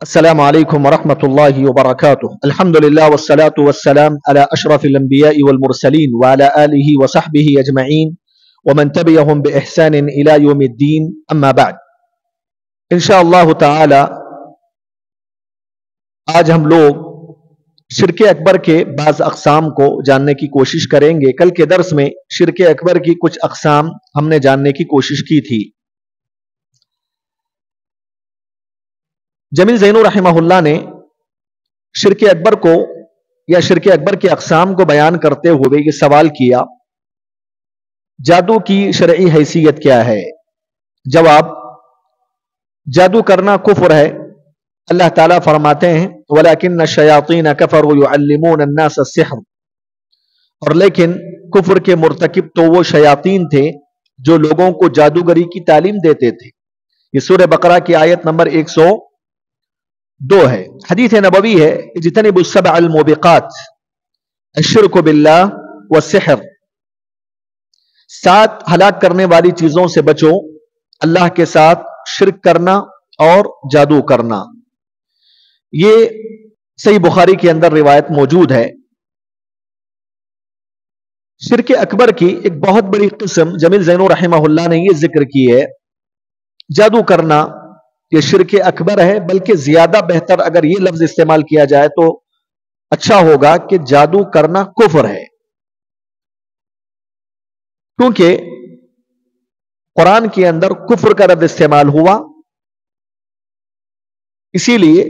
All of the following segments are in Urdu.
السلام عليكم ورحمة الله وبركاته. الحمد لله والصلاة والسلام على أشرف الأنبياء والمرسلين وعلى آله وصحبه أجمعين ومن تبعهم بإحسان إلى يوم الدين. أما بعد، انشاءاللہ تعالی آج ہم لوگ شرک اکبر کے بعض اقسام کو جاننے کی کوشش کریں گے. کل کے درس میں شرک اکبر کی کچھ اقسام ہم نے جاننے کی کوشش کی تھی. جمیل زینو رحمہ اللہ نے شرک اکبر کو یا شرک اکبر کے اقسام کو بیان کرتے ہوئے یہ سوال کیا: جادو کی شرعی حیثیت کیا ہے؟ جواب: جادو کرنا کفر ہے. اللہ تعالیٰ فرماتے ہیں وَلَكِنَّ الشَّيَاطِينَ كَفَرُوا يُعَلِّمُونَ النَّاسَ السِّحْرَ، اور لیکن کفر کے مرتکب تو وہ شیاطین تھے جو لوگوں کو جادوگری کی تعلیم دیتے تھے. یہ سورہ بقرہ کی آیت نمبر 102 ہے. حدیث نبوی ہے: اجتنبوا السبع الموبقات الشرک باللہ والسحر، 7 ہلاک کرنے والی چیزوں سے بچو، اللہ کے ساتھ شرک کرنا اور جادو کرنا. یہ صحیح بخاری کے اندر روایت موجود ہے. شرک اکبر کی ایک بہت بڑی قسم جمیل زینو رحمہ اللہ نے یہ ذکر کی ہے. جادو کرنا یہ شرک اکبر ہے، بلکہ زیادہ بہتر اگر یہ لفظ استعمال کیا جائے تو اچھا ہوگا کہ جادو کرنا کفر ہے، کیونکہ قرآن کے اندر کفر کا لفظ استعمال ہوا، اسی لیے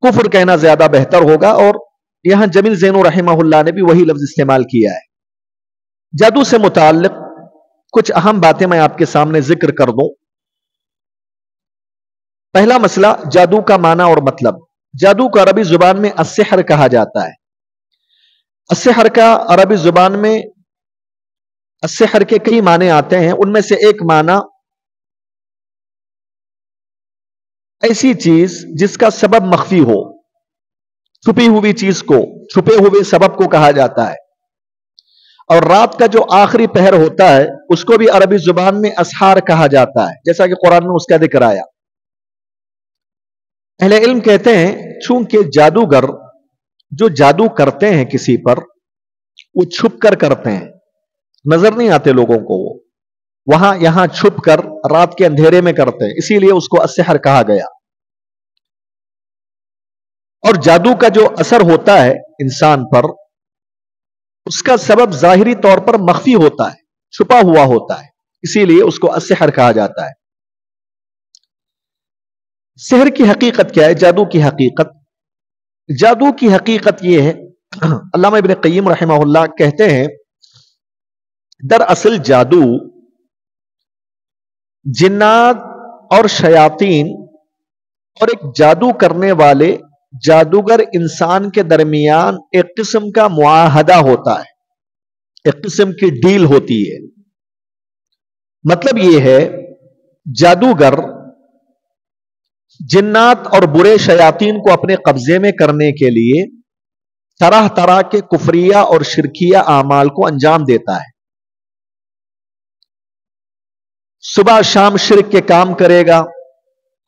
کفر کہنا زیادہ بہتر ہوگا. اور یہاں جمیل زینو رحمہ اللہ نے بھی وہی لفظ استعمال کیا ہے. جادو سے متعلق کچھ اہم باتیں میں آپ کے سامنے ذکر کر دوں. پہلا مسئلہ، جادو کا معنی اور مطلب. جادو کو عربی زبان میں السحر کہا جاتا ہے. السحر کا عربی زبان میں السحر کے کئی معنی آتے ہیں. ان میں سے ایک معنی ایسی چیز جس کا سبب مخفی ہو، چھپی ہوئی چیز کو، چھپے ہوئے سبب کو کہا جاتا ہے. اور رات کا جو آخری پہر ہوتا ہے اس کو بھی عربی زبان میں اسحار کہا جاتا ہے، جیسا کہ قرآن میں اس کا ذکر آیا. اہل علم کہتے ہیں چونکہ جادوگر جو جادو کرتے ہیں کسی پر، وہ چھپ کر کرتے ہیں، نظر نہیں آتے لوگوں کو، وہ وہاں یہاں چھپ کر رات کے اندھیرے میں کرتے ہیں، اسی لیے اس کو السحر کہا گیا. اور جادو کا جو اثر ہوتا ہے انسان پر، اس کا سبب ظاہری طور پر مخفی ہوتا ہے، چھپا ہوا ہوتا ہے، اسی لیے اس کو السحر کہا جاتا ہے. سحر کی حقیقت کیا ہے؟ جادو کی حقیقت. جادو کی حقیقت یہ ہے، علامہ ابن قیم رحمہ اللہ کہتے ہیں دراصل جادو جنات اور شیاطین اور ایک جادو کرنے والے جادوگر انسان کے درمیان ایک قسم کا معاہدہ ہوتا ہے، ایک قسم کی ڈیل ہوتی ہے. مطلب یہ ہے جادوگر جنات اور برے شیاطین کو اپنے قبضے میں کرنے کے لیے طرح طرح کے کفریہ اور شرکیہ اعمال کو انجام دیتا ہے. صبح شام شرک کے کام کرے گا،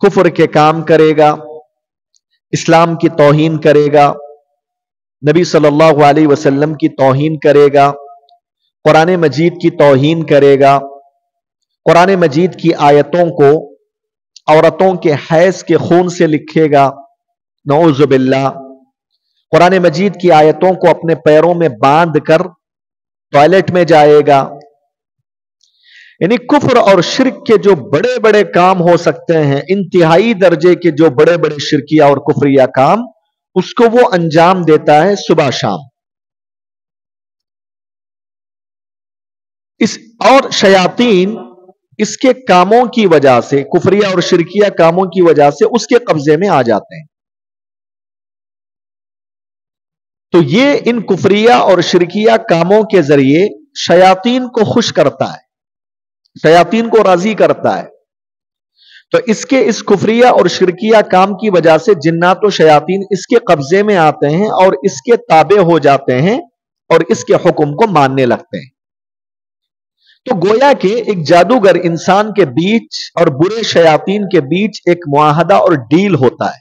کفر کے کام کرے گا، اسلام کی توہین کرے گا، نبی صلی اللہ علیہ وسلم کی توہین کرے گا، قرآن مجید کی توہین کرے گا، قرآن مجید کی آیتوں کو عورتوں کے حیض کے خون سے لکھے گا، نعوذ باللہ، قرآن مجید کی آیتوں کو اپنے پیروں میں باندھ کر ٹوائلٹ میں جائے گا. یعنی کفر اور شرک کے جو بڑے بڑے کام ہو سکتے ہیں، انتہائی درجے کے جو بڑے بڑے شرکیہ اور کفریہ کام، اس کو وہ انجام دیتا ہے صبح شام. اور شیاطین اس کے کاموں کی وجہ سے، کفریہ اور شرکیہ کاموں کی وجہ سے اس کے قبضے میں آ جاتے ہیں. تو یہ ان کفریہ اور شرکیہ کاموں کے ذریعے شیاطین کو خوش کرتا ہے، شیاطین کو راضی کرتا ہے. تو اس کفریہ اور شرکیہ کام کی وجہ سے جنات و شیاطین اس کے قبضے میں آتے ہیں اور اس کے تابع ہو جاتے ہیں اور اس کے حکم کو ماننے لگتے ہیں. تو گویا کہ ایک جادوگر انسان کے بیچ اور برے شیاطین کے بیچ ایک معاہدہ اور ڈیل ہوتا ہے.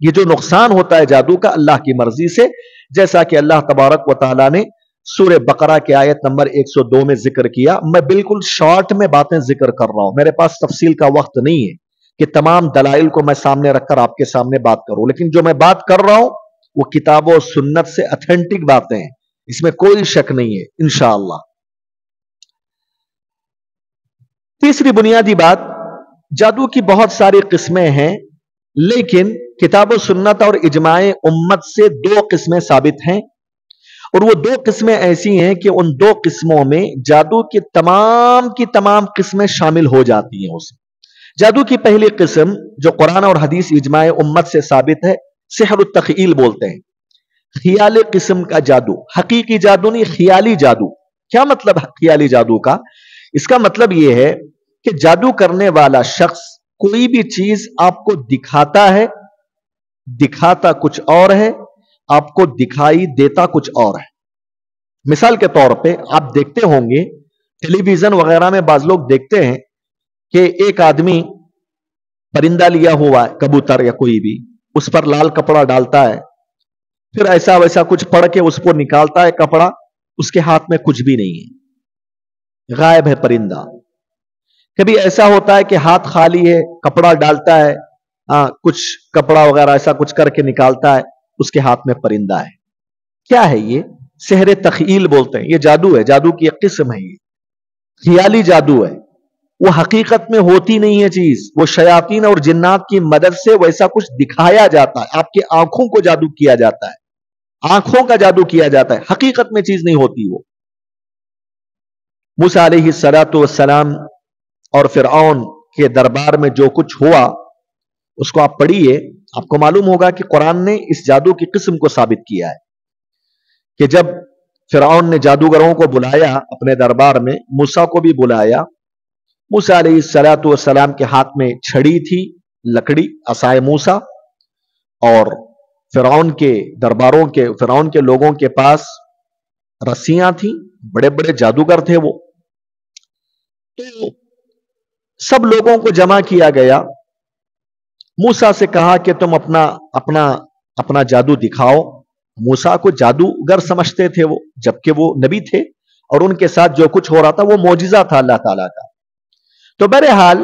یہ جو نقصان ہوتا ہے جادو کا اللہ کی مرضی سے، جیسا کہ اللہ تبارک و تعالیٰ نے سورہ بقرہ کے آیت نمبر 102 میں ذکر کیا۔ میں بالکل شارٹ میں باتیں ذکر کر رہا ہوں، میرے پاس تفصیل کا وقت نہیں ہے کہ تمام دلائل کو میں سامنے رکھ کر آپ کے سامنے بات کروں، لیکن جو میں بات کر رہا ہوں وہ کتاب و سنت سے اتھینٹک باتیں ہیں، اس میں کوئی شک نہیں ہے انشاءاللہ۔ تیسری بنیادی بات، جادو کی بہت ساری قسمیں ہیں، لیکن کتاب و سنت اور اجماع امت سے 2 قسمیں ثابت ہیں، اور وہ 2 قسمیں ایسی ہیں کہ ان 2 قسموں میں جادو کی تمام قسمیں شامل ہو جاتی ہیں اس میں۔ جادو کی پہلی قسم جو قرآن اور حدیث اجماع امت سے ثابت ہے، سحر التخیل بولتے ہیں، خیالی قسم کا جادو، حقیقی جادو نہیں، خیالی جادو۔ کیا مطلب خیالی جادو کا؟ اس کا مطلب یہ ہے کہ جادو کرنے والا شخص کوئی بھی چیز آپ کو دکھاتا ہے، دکھاتا کچھ اور ہے، آپ کو دکھائی دیتا کچھ اور ہے۔ مثال کے طور پہ آپ دیکھتے ہوں گے ٹیلی ویژن وغیرہ میں بعض لوگ دیکھتے ہیں کہ ایک آدمی پرندہ لیا ہوا ہے، کبوتر یا کوئی بھی، اس پر لال کپڑا ڈالتا ہے، پھر ایسا ویسا کچھ پڑھ کے اس کو نکالتا ہے کپڑا، اس کے ہاتھ میں کچھ بھی نہیں ہے، غائب ہے پرندہ۔ کبھی ایسا ہوتا ہے کہ ہاتھ خالی ہے، کپڑا ڈالتا ہے، کچھ کپڑا وغیرہ ایسا کچھ کر کے نکالتا ہے، اس کے ہاتھ میں پرندہ ہے۔ کیا ہے یہ؟ سحر تخیل بولتے ہیں، یہ جادو ہے، جادو کی ایک قسم ہے، یہ خیالی جادو ہے، وہ حقیقت میں ہوتی نہیں ہے چیز، وہ شیاطین اور جنات کی مدد سے ویسا کچھ دکھایا جاتا ہے، آپ کی آنکھوں کو جادو کیا جاتا ہے، آنکھوں کا جادو کیا جاتا ہے، حقیقت میں چیز نہیں ہوتی وہ۔ موسیٰ علیہ السلام اور فرعون کے دربار میں جو کچھ ہوا اس کو آپ پڑھیے، آپ کو معلوم ہوگا کہ قرآن نے اس جادو کی قسم کو ثابت کیا ہے کہ جب فرعون نے جادوگروں کو بلایا اپنے دربار میں، موسیٰ کو بھی بلایا، موسیٰ علیہ السلام کے ہاتھ میں چھڑی تھی، لکڑی، عصائے موسیٰ، اور فرعون کے لوگوں کے پاس رسیاں تھیں، بڑے بڑے جادوگر تھے وہ۔ تو سب لوگوں کو جمع کیا گیا، موسیٰ سے کہا کہ تم اپنا جادو دکھاؤ۔ موسیٰ کو جادوگر سمجھتے تھے وہ، جبکہ وہ نبی تھے، اور ان کے ساتھ جو کچھ ہو رہا تھا وہ معجزہ تھا اللہ تعالیٰ کا۔ تو بہرحال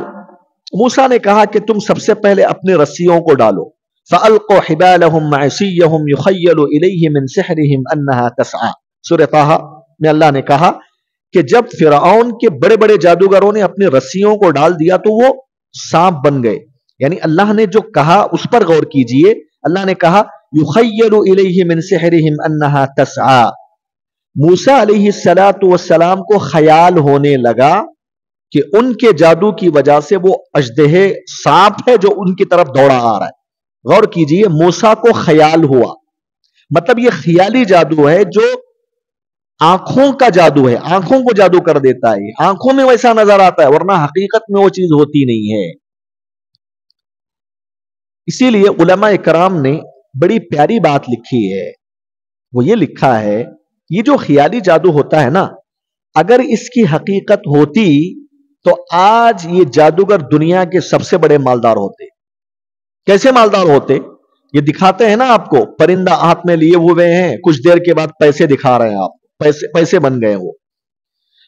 موسیٰ نے کہا کہ تم سب سے پہلے اپنی رسیوں کو ڈالو، فَأَلْقُوا حِبَالَهُمْ وَعِصِيَّهُمْ يُخَيَّلُ إِلَيْهِ مِنْ سِحْرِهِمْ أَنَّهَا تَسْعَىٰ۔ سورہ طٰہٰ میں اللہ نے کہا کہ جب فرعون کے بڑے بڑے جادوگروں نے اپنی رسیوں کو ڈال دیا تو وہ سانپ بن گئے، یعنی اللہ نے جو کہا اس پر غور کیجئے، اللہ نے کہا یخیل الیہ من سحرہم انہا تسعی۔ موسیٰ علیہ السلام کو خیال ہونے لگا کہ ان کے جادو کی وجہ سے وہ اژدہے سانپ ہے جو ان کی طرف دوڑا آ رہا ہے۔ غور کیجئے، موسیٰ کو خیال ہوا، مطلب یہ خیالی جادو ہے جو آنکھوں کا جادو ہے، آنکھوں کو جادو کر دیتا ہے، آنکھوں میں ویسا نظر آتا ہے ورنہ حقیقت میں وہ چیز ہوتی نہیں ہے۔ اسی لیے علماء اکرام نے بڑی پیاری بات لکھی ہے، وہ یہ لکھا ہے یہ جو خیالی جادو ہوتا ہے نا، اگر اس کی حقیقت ہوتی تو آج یہ جادوگر دنیا کے سب سے بڑے مالدار ہوتے۔ کیسے مالدار ہوتے؟ یہ دکھاتے ہیں نا آپ کو، پرندہ ہاتھ میں لیے ہوئے ہیں، کچھ دیر کے بعد پیسے دکھا رہے ہیں آپ، پیسے بن گئے وہ۔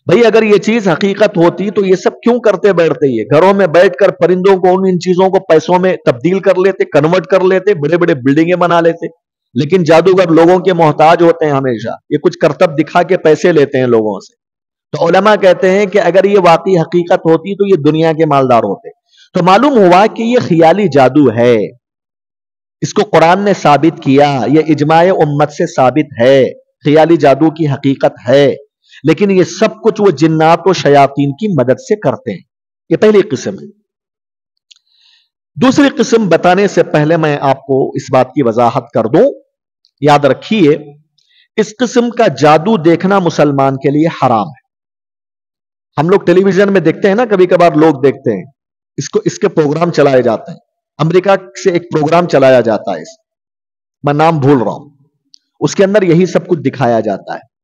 بھئی اگر یہ چیز حقیقت ہوتی تو یہ سب کیوں کرتے بیٹھتے؟ یہ گھروں میں بیٹھ کر پرندوں کو ان چیزوں کو پیسوں میں تبدیل کر لیتے، کنورٹ کر لیتے، بڑے بڑے بلڈنگیں بنا لیتے۔ لیکن جادوگر لوگوں کے محتاج ہوتے ہیں ہمیشہ، یہ کچھ کرتب دکھا کے پیسے لیتے ہیں لوگوں سے۔ تو علماء کہتے ہیں کہ اگر یہ واقعی حقیقت ہوتی تو یہ دنیا کے مالدار ہوتے۔ تو معلوم ہوا کہ یہ خیالی جادو ہے، اس کو قرآن نے ثابت کیا، یہ اجماع امت سے ثابت ہے، خیالی جادو کی حقیقت ہے، لیکن یہ سب کچھ وہ جنات و شیاطین کی مدد سے کرتے ہیں۔ یہ پہلی قسم ہے۔ دوسری قسم بتانے سے پہلے میں آپ کو اس بات کی وضاحت کر دوں، یاد رکھیے اس قسم کا جادو دیکھنا مسلمان کے لیے حرام ہے۔ ہم لوگ ٹیلی ویژن میں دیکھتے ہیں نا، کبھی کبھار لوگ دیکھتے ہیں اس کے پروگرام چلائے جاتے ہیں، امریکہ سے ایک پروگرام چلایا جاتا ہے، میں نام بھول رہا ہوں، اس کے اندر یہی سب کچھ دکھایا جاتا ہے۔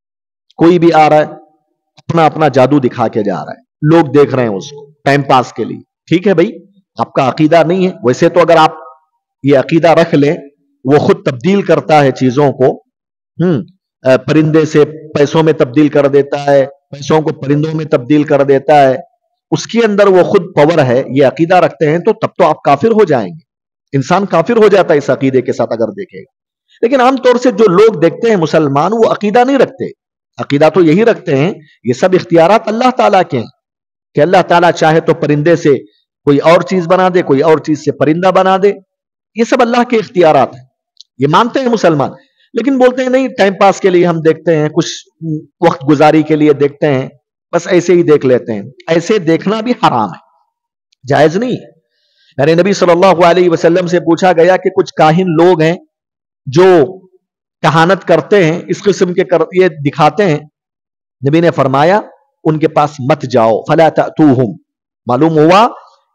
کوئی بھی آ رہا ہے اپنا جادو دکھا کے جا رہا ہے، لوگ دیکھ رہے ہیں اس کو ٹائم پاس کے لیے۔ ٹھیک ہے بھائی، آپ کا عقیدہ نہیں ہے، ویسے تو اگر آپ یہ عقیدہ رکھ لیں، وہ خود تبدیل کرتا ہے چیزوں کو، پرندے سے پیسوں میں تبدیل کر دیتا ہے، پیسوں کو پرندوں میں تبدیل کر دیتا ہے، اس کے اندر وہ خود پاور ہے، یہ عقیدہ رکھتے ہیں تو تب تو آپ کافر ہو جائیں گے۔ انسان کافر ہو جاتا ہے اس عقیدے کے ساتھ اگر دیکھے گا۔ لیکن عام طور سے جو لوگ دیکھتے ہیں مسلمان، وہ عقیدہ نہیں رکھتے، عقیدہ تو یہی رکھتے ہیں یہ سب اختیارات اللہ تعالیٰ کے ہیں کہ اللہ تعالیٰ چاہے تو پرندے سے کوئی اور چیز بنا دے، کوئی اور چیز سے پرندہ بنا دے، یہ سب اللہ کے اختیارات ہیں، یہ مانتے ہیں مسلمان۔ لیکن بولتے ہیں نہیں، ٹائم پاس کے لیے ہم دیکھتے ہیں، کچھ وقت گزاری کے لیے دیکھتے ہیں، بس ایسے ہی دیکھ لیتے ہیں۔ ایسے دیکھنا بھی حرام ہے، جائز نہیں ہے۔ یعنی نبی صلی اللہ علیہ وسلم سے پوچھا گیا کہ کچھ کاہن لوگ ہیں جو کہانت کرتے ہیں، اس قسم کے یہ دکھاتے ہیں، نبی نے فرمایا ان کے پاس مت جاؤ، فلا تأتوہم۔ معلوم ہوا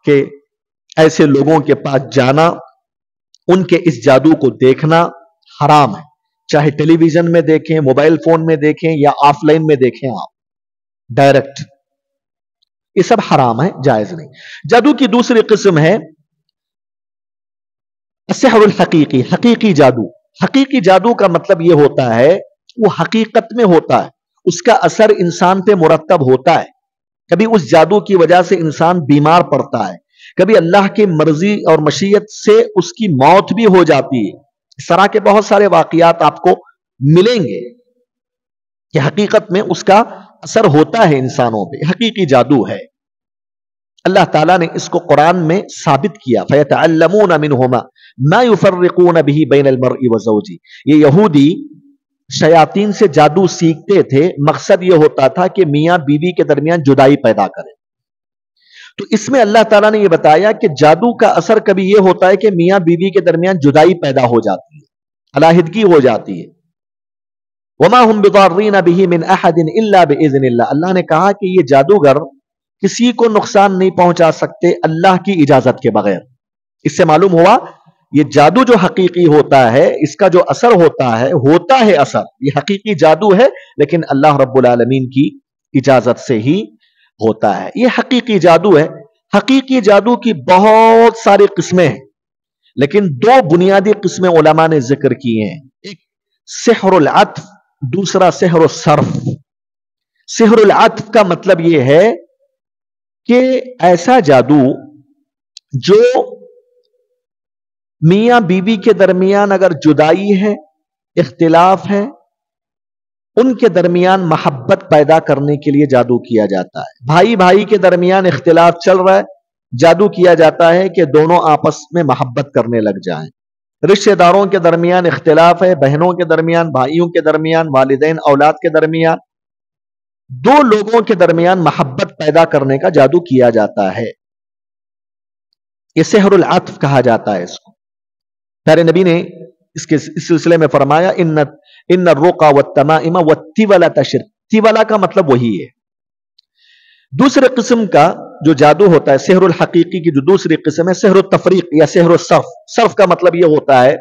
کہ ایسے لوگوں کے پاس جانا، ان کے اس جادو کو دیکھنا حرام ہے، چاہے ٹیلی ویژن میں دیکھیں، موبائل فون میں دیکھیں یا آف لائن میں دیکھیں آپ ڈائریکٹ، یہ سب حرام ہے، جائز نہیں۔ جادو کی دوسری قسم ہے السحر الحقیقی، حقیقی جادو۔ حقیقی جادو کا مطلب یہ ہوتا ہے وہ حقیقت میں ہوتا ہے، اس کا اثر انسان پہ مرتب ہوتا ہے، کبھی اس جادو کی وجہ سے انسان بیمار پڑتا ہے، کبھی اللہ کی مرضی اور مشیت سے اس کی موت بھی ہو جاتی ہے۔ اس طرح کے بہت سارے واقعات آپ کو ملیں گے کہ حقیقت میں اس کا اثر ہوتا ہے انسانوں پہ، حقیقی جادو ہے۔ اللہ تعالیٰ نے اس کو قرآن میں ثابت کیا، فَيَتَعَلَّمُونَ مِنْهُمَا مَا يُفَرِّقُونَ بِهِ بَيْنَ الْمَرْءِ وَزَوْجِهِ۔ یہ یہودی شیاطین سے جادو سیکھتے تھے، مقصد یہ ہوتا تھا کہ میاں بیوی کے درمیان جدائی پیدا کرے۔ تو اس میں اللہ تعالیٰ نے یہ بتایا کہ جادو کا اثر کبھی یہ ہوتا ہے کہ میاں بیوی کے درمیان جدائی پیدا ہو جاتی ہے، علیحدگی ہو جاتی ہے۔ وَمَا هُمْ بِضَارِّينَ بِهِ مِنْ أَحَدٍ إِلَّا بِإِذْنِ اللَّهِ۔ اللہ نے کہا کہ یہ جادوگر کسی کو نقصان نہیں پہنچا سکتے اللہ کی اجازت کے بغیر۔ اس سے معلوم ہوا یہ جادو جو حقیقی ہوتا ہے، اس کا جو اثر ہوتا ہے اثر، یہ حقیقی جادو ہے لیکن اللہ رب العالمین کی اجازت سے ہی ہوتا ہے، یہ حقیقی جادو ہے۔ حقیقی جادو کی بہت ساری قسمیں ہیں، لیکن دو بنیادی قسمیں علماء نے ذکر کی ہیں، ایک سحر العطف، دوسرا سحر الصرف۔ سحر العطف کا مطلب یہ ہے کہ ایسا جادو جو میاں بیوی کے درمیان اگر جدائی ہے، اختلاف ہے، ان کے درمیان محبت پیدا کرنے کے لیے جادو کیا جاتا ہے۔ بھائی بھائی کے درمیان اختلاف چل رہا ہے، جادو کیا جاتا ہے کہ دونوں آپس میں محبت کرنے لگ جائیں۔ رشتہ داروں کے درمیان اختلاف ہے، بہنوں کے درمیان، بھائیوں کے درمیان، والدین اولاد کے درمیان، دو لوگوں کے درمیان محبت پیدا کرنے کا جادو کیا جاتا ہے، یہ سحر العطف کہا جاتا ہے اس کو۔ پیارے نبی نے اس سلسلے میں فرمایا ان الرقى والتمائم والتولة شرک۔ تیولہ کا مطلب وہی ہے۔ دوسرے قسم کا جو جادو ہوتا ہے، سحر الحقیقی کی جو دوسری قسم ہے، سحر التفریق یا سحر الصرف۔ صرف کا مطلب یہ ہوتا ہے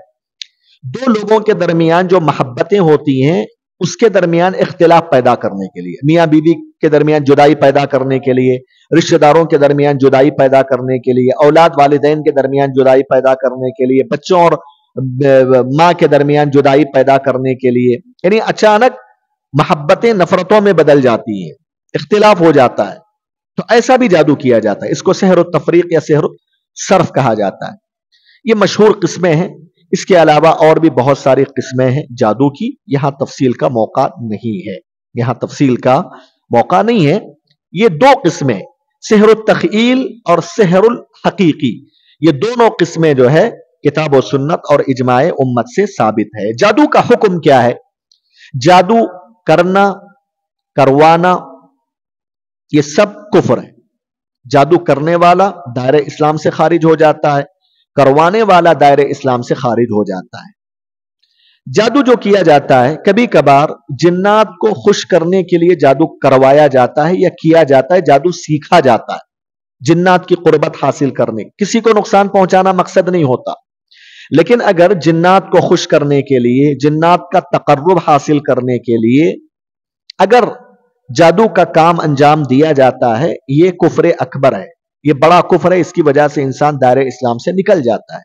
دو لوگوں کے درمیان جو محبتیں ہوتی ہیں اس کے درمیان اختلاف پیدا کرنے کے لیے، میاں بیوی کے درمیان جدائی پیدا کرنے کے لیے، رشتہ داروں کے درمیان جدائی پیدا کرنے کے لیے، اولاد والدین کے درمیان جدائی پیدا کرنے کے لیے، بچوں اور ماں کے درمیان جدائی پیدا کرنے کے لیے، یعنی اچانک محبتیں نفرتوں میں بدل جاتی ہیں، اختلاف ہو جاتا ہے، تو ایسا بھی جادو کیا جاتا ہے، اس کو سحر التفریق یا سحر الصرف کہا جاتا ہے۔ یہ مشہور قسمیں ہیں، اس کے علاوہ اور بھی بہت ساری قسمیں ہیں جادو کی، یہاں تفصیل کا موقع نہیں ہے، یہاں تفصیل کا موقع نہیں ہے۔ یہ دو قسمیں، سحر التخیل اور سحر الحقیقی، یہ دونوں قسمیں جو ہے کتاب و سنت اور اجماع امت سے ثابت ہے۔ جادو کا حکم کیا ہے؟ جادو کرنا، کروانا، یہ سب کفر ہے۔ جادو کرنے والا دائرہ اسلام سے خارج ہو جاتا ہے، کروانے والا دائرہ اسلام سے خارج ہو جاتا ہے۔ جادو جو کیا جاتا ہے، کبھی کبھار جنات کو خوش کرنے کے لیے جادو کروایا جاتا ہے یا کیا جاتا ہے، جادو سیکھا جاتا ہے جنات کی قربت حاصل کرنے، کسی کو نقصان پہنچانا مقصد نہیں ہوتا، لیکن اگر جنات کو خوش کرنے کے لیے، جنات کا تقرب حاصل کرنے کے لیے اگر جادو کا کام انجام دیا جاتا ہے، یہ کفر اکبر ہے، یہ بڑا کفر ہے، اس کی وجہ سے انسان دائرہ اسلام سے نکل جاتا ہے۔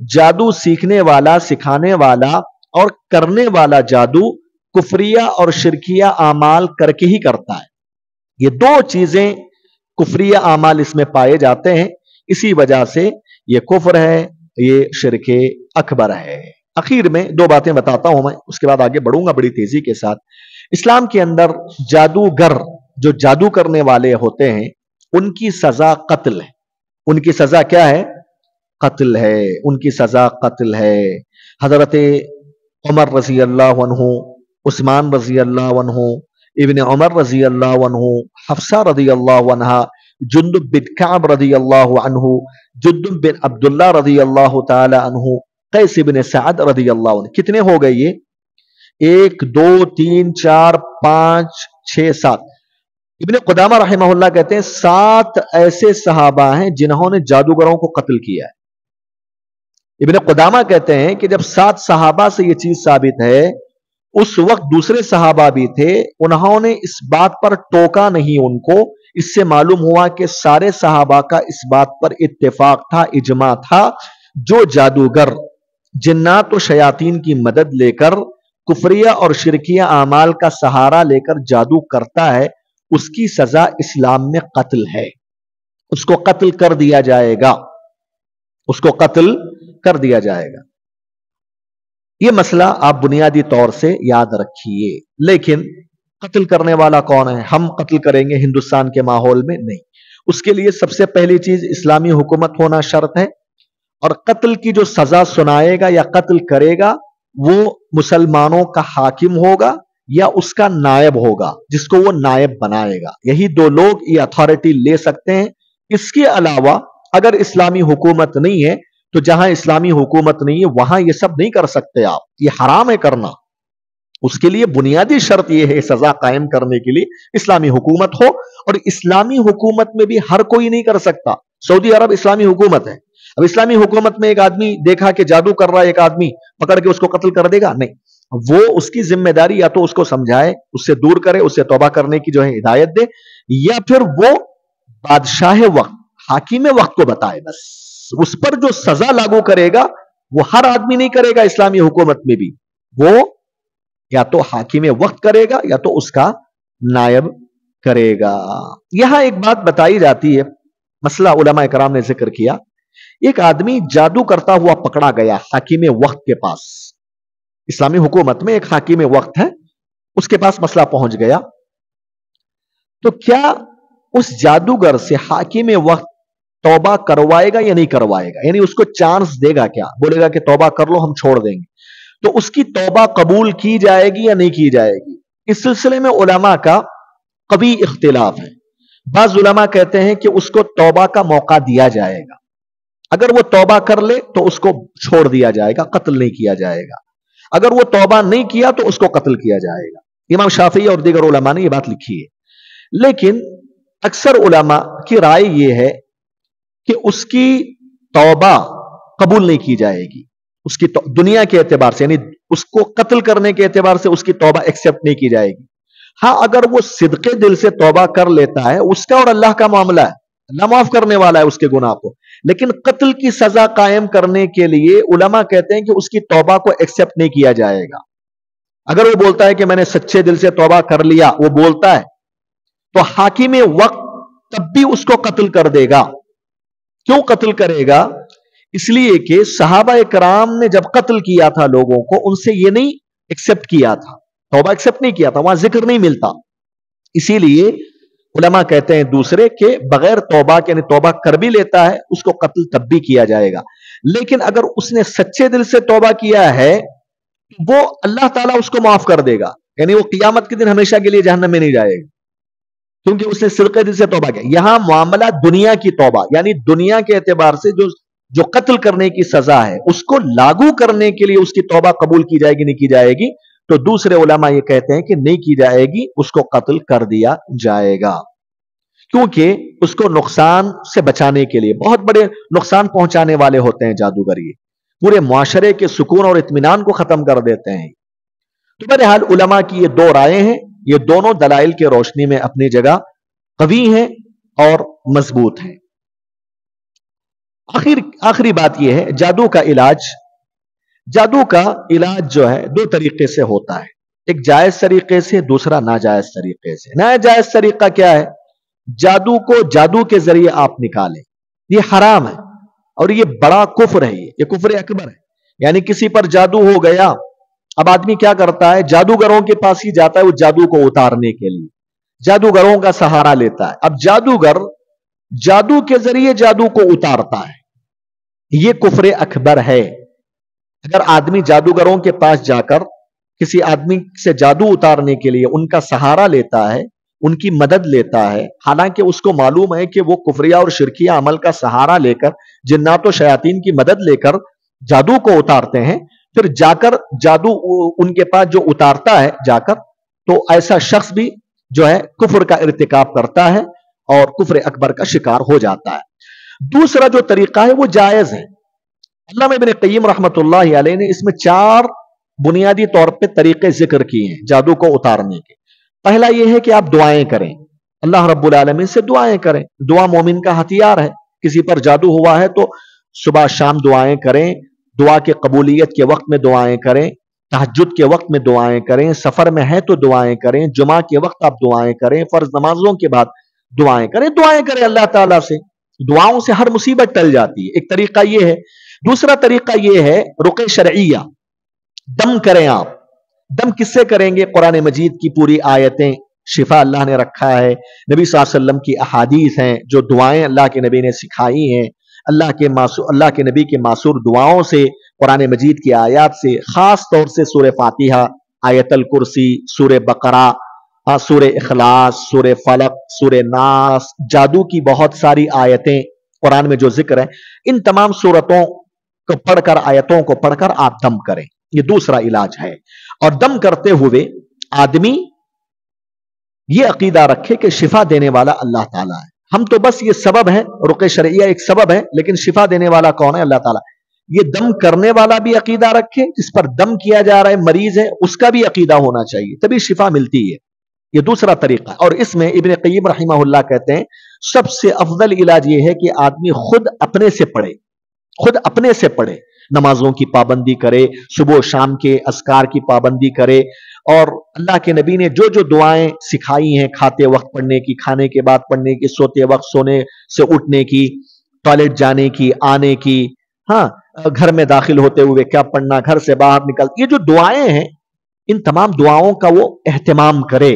جادو سیکھنے والا، سکھانے والا اور کرنے والا جادو کفریہ اور شرکیہ اعمال کر کے ہی کرتا ہے. یہ دو چیزیں کفریہ اعمال اس میں پائے جاتے ہیں، اسی وجہ سے یہ کفر ہے، یہ شرک اکبر ہے. اخیر میں دو باتیں بتاتا ہوں میں، اس کے بعد آگے بڑھوں گا بڑی تیزی کے ساتھ. اسلام کے اندر جادوگر جو جادو کرنے والے ہوتے ہیں ان کی سزا قتل ہے. ان کی سزا کیا ہے؟ قتل ہے. ان کی سزا قتل ہے. حضرت عمر رضی اللہ عنہ، عثمان رضی اللہ عنہ، ابن عمر رضی اللہ عنہ، حفصہ رضی اللہ عنہ، جندب بن کعب رضی اللہ عنہ، جندب بن عبداللہ رضی اللہ تعالی عنہ، قیس بن سعد رضی اللہ عنہ. کتنے ہو گئے یہ؟ 1 2 3 4 5 6 7. ابن قدامہ رحمہ اللہ کہتے ہیں 7 ایسے صحابہ ہیں جنہوں نے جادوگروں کو قتل کیا ہے. ابن قدامہ کہتے ہیں کہ جب 7 صحابہ سے یہ چیز ثابت ہے، اس وقت دوسرے صحابہ بھی تھے، انہوں نے اس بات پر ٹوکا نہیں ان کو. اس سے معلوم ہوا کہ سارے صحابہ کا اس بات پر اتفاق تھا، اجماع تھا، جو جادوگر جنات و شیاطین کی مدد لے کر کفریہ اور شرکیہ اعمال کا سہارا لے کر جادو کرتا ہے، اس کی سزا اسلام میں قتل ہے. اس کو قتل کر دیا جائے گا. اس کو قتل کر دیا جائے گا. یہ مسئلہ آپ بنیادی طور سے یاد رکھیے. لیکن قتل کرنے والا کون ہے؟ ہم قتل کریں گے ہندوستان کے ماحول میں؟ نہیں. اس کے لیے سب سے پہلی چیز اسلامی حکومت ہونا شرط ہے، اور قتل کی جو سزا سنائے گا یا قتل کرے گا وہ مسلمانوں کا حاکم ہوگا یا اس کا نائب ہوگا، جس کو وہ نائب بنائے گا. یہی 2 لوگ یہ اتھارٹی لے سکتے ہیں. اس کے علاوہ اگر اسلامی حکومت نہیں ہے تو جہاں اسلامی حکومت نہیں ہے وہاں یہ سب نہیں کر سکتے آپ. یہ حرام ہے کرنا. اس کے لیے بنیادی شرط یہ ہے سزا قائم کرنے کے لیے اسلامی حکومت ہو، اور اسلامی حکومت میں بھی ہر کوئی نہیں کر سکتا. سعودی عرب اسلامی حکومت ہے. اب اسلامی حکومت میں ایک آدمی دیکھا کہ جادو کر رہا ہے، ایک آدمی پکڑ کے اس کو قتل کر دے گا؟ نہیں. وہ اس کی ذمہ داری یا تو اس کو سمجھائے، اس سے دور کرے، اس سے توبہ کرنے کی جو ہے ہدایت دے، یا پھر وہ بادشاہ وقت، حاکم وقت کو بتائے. بس اس پر جو سزا لاگو کرے گا وہ ہر آدمی نہیں کرے گا. اسلامی حکومت میں بھی وہ یا تو حاکم وقت کرے گا یا تو اس کا نائب کرے گا. یہاں ایک بات بتائی جاتی ہے، مسئلہ علماء کرام نے ذکر کیا. ایک آدمی جادو کرتا ہوا پکڑا گیا حاکم وقت کے پاس. اسلامی حکومت میں ایک حاکم وقت ہے، اس کے پاس مسئلہ پہنچ گیا. تو کیا اس جادوگر سے حاکم وقت توبہ کروائے گا یا نہیں کروائے گا؟ یعنی اس کو چانس دے گا کیا؟ بولے گا کہ توبہ کر لو، ہم چھوڑ دیں گے. تو اس کی توبہ قبول کی جائے گی یا نہیں کی جائے گی؟ اس سلسلے میں علماء کا قوی اختلاف ہے. بعض علماء کہتے ہیں کہ اس کو توبہ کا موقع دیا جائے گا. اگر وہ توبہ کر لے تو اس کو چھوڑ دیا جائے گا، قتل نہیں کیا جائے گا. اگر وہ توبہ نہیں کیا تو اس کو قتل کیا جائے گا. امام شافعی اور دیگر علماء نے یہ بات لکھی ہے. لیکن اکثر علماء کی رائے یہ ہے کہ اس کی توبہ قبول نہیں کی جائے گی. اس کی دنیا کے اعتبار سے، یعنی اس کو قتل کرنے کے اعتبار سے اس کی توبہ ایکسپٹ نہیں کی جائے گی. ہاں اگر وہ صدقے دل سے توبہ کر لیتا ہے، اس کا اور اللہ کا معاملہ ہے، اللہ معاف کرنے والا ہے اس کے گناہ کو. لیکن قتل کی سزا قائم کرنے کے لیے علماء کہتے ہیں کہ اس کی توبہ کو ایکسپٹ نہیں کیا جائے گا. اگر وہ بولتا ہے کہ میں نے سچے دل سے توبہ کر لیا، وہ بولتا ہے، تو حاکم وقت تب بھی اس کو قتل کر دے گا. کیوں قتل کرے گا؟ اس لیے کہ صحابہ کرام نے جب قتل کیا تھا لوگوں کو، ان سے یہ نہیں ایکسپٹ کیا تھا، توبہ ایکسپٹ نہیں کیا تھا، وہاں ذکر نہیں ملتا. اسی لیے علماء کہتے ہیں دوسرے کہ بغیر توبہ کے، یعنی توبہ کر بھی لیتا ہے، اس کو قتل تب بھی کیا جائے گا. لیکن اگر اس نے سچے دل سے توبہ کیا ہے، وہ اللہ تعالیٰ اس کو معاف کر دے گا. یعنی وہ قیامت کے دن ہمیشہ کے لیے جہنم میں نہیں جائے گا، کیونکہ اس نے صدقے دل سے توبہ کیا. یہاں معاملہ دنیا کی توبہ، یعنی دنیا کے اعتبار سے جو قتل کرنے کی سزا ہے اس کو لاگو کرنے کے لیے اس کی توبہ قبول کی جائے گی نہیں کی جائے گی؟ تو دوسرے علماء یہ کہتے ہیں کہ نہیں کی جائے گی، اس کو قتل کر دیا جائے گا. کیونکہ اس کو نقصان سے بچانے کے لیے، بہت بڑے نقصان پہنچانے والے ہوتے ہیں جادوگر، یہ پورے معاشرے کے سکون اور اطمینان کو ختم کر دیتے ہیں. تو بہرحال علماء کی یہ 2 رائے ہیں، یہ دونوں دلائل کے روشنی میں اپنی جگہ قوی ہیں اور مضبوط ہیں. آخری بات یہ ہے جادو کا علاج جو ہے دو طریقے سے ہوتا ہے، ایک جائز طریقے سے، دوسرا ناجائز طریقے سے۔ ناجائز طریقہ کیا ہے؟ جادو کو جادو کے ذریعے آپ نکالیں، یہ حرام ہے اور یہ بڑا کفر ہے، یہ کفر اکبر ہے۔ یعنی کسی پر جادو ہو گیا، اب آدمی کیا کرتا ہے؟ جادوگروں کے پاس ہی جاتا ہے وہ جادو کو اتارنے کے لیے، جادوگروں کا سہارا لیتا ہے۔ اب جادوگر جادو کے ذریعے جادو کو اتارتا ہے، یہ کفر اکبر ہے۔ اگر آدمی جادوگروں کے پاس جا کر کسی آدمی سے جادو اتارنے کے لیے ان کا سہارا لیتا ہے، ان کی مدد لیتا ہے، حالانکہ اس کو معلوم ہے کہ وہ کفریہ اور شرکیہ عمل کا سہارا لے کر، جنات و شیاطین کی مدد لے کر جادو کو اتارتے ہیں، پھر جا کر جادو ان کے پاس جو اتارتا ہے جا کر، تو ایسا شخص بھی جو ہے کفر کا ارتکاب کرتا ہے اور کفر اکبر کا شکار ہو جاتا ہے۔ دوسرا جو طریقہ ہے وہ جائز ہے۔ علامہ ابن قیم رحمت اللہ علیہ نے اس میں 4 بنیادی طور پہ طریقے ذکر کیے ہیں جادو کو اتارنے کے۔ پہلا یہ ہے کہ آپ دعائیں کریں، اللہ رب العالمین سے دعائیں کریں، دعا مومن کا ہتھیار ہے۔ کسی پر جادو ہوا ہے تو صبح شام دعائیں کریں، دعا کے قبولیت کے وقت میں دعائیں کریں، تہجد کے وقت میں دعائیں کریں، سفر میں ہے تو دعائیں کریں، جمعہ کے وقت آپ دعائیں کریں، فرض نمازوں کے بعد دعائیں کریں اللہ تعالیٰ سے، دعاؤں سے ہر مصیبت ٹل جاتی ہے۔ ایک طریقہ یہ ہے۔ دوسرا طریقہ یہ ہے رقیہ شرعیہ، دم کریں آپ۔ دم کس سے کریں گے؟ قرآن مجید کی پوری آیتیں شفا اللہ نے رکھا ہے، نبی صلی اللہ علیہ وسلم کی احادیث ہیں، جو دعائیں اللہ کے نبی نے سکھائی ہیں، اللہ کے نبی کے معصور دعاؤں سے، قرآن مجید کی آیات سے، خاص طور سے سورہ فاتحہ، آیت الکرسی، سورہ بقرہ، سورہ اخلاص، سورہ فلق، سورہ ناس، جادو کی بہت ساری آیتیں قرآن میں جو ذکر ہے، ان تمام سورتوں کو پڑھ کر، آیتوں کو پڑھ کر آپ دم کریں، یہ دوسرا علاج ہے۔ اور دم کرتے ہوئے آدمی یہ عقیدہ رکھے کہ شفا دینے والا اللہ تعالیٰ ہے، ہم تو بس یہ سبب ہے، رقیہ شرعیہ ایک سبب ہے، لیکن شفا دینے والا کون ہے؟ اللہ تعالیٰ۔ یہ دم کرنے والا بھی عقیدہ رکھے، جس پر دم کیا جا رہا ہے مریض ہے، اس کا بھی عقیدہ ہونا چاہیے، تبھی شفا ملتی ہے۔ یہ دوسرا طریقہ ہے۔ اور اس میں ابن قیم رحمہ اللہ کہتے ہیں سب سے افضل علاج یہ ہے کہ آدمی خود اپنے سے پڑھے، نمازوں کی پابندی کرے، صبح و شام کے اذکار کی پابندی کرے، اور اللہ کے نبی نے جو جو دعائیں سکھائی ہیں، کھاتے وقت پڑھنے کی، کھانے کے بعد پڑھنے کی، سوتے وقت سونے سے اٹھنے کی، ٹوائلٹ جانے کی، آنے کی، گھر میں داخل ہوتے ہوئے کیا پڑھنا، گھر سے باہر نکل، یہ جو دعائیں ہیں ان تمام دعاؤں کا وہ اہتمام کرے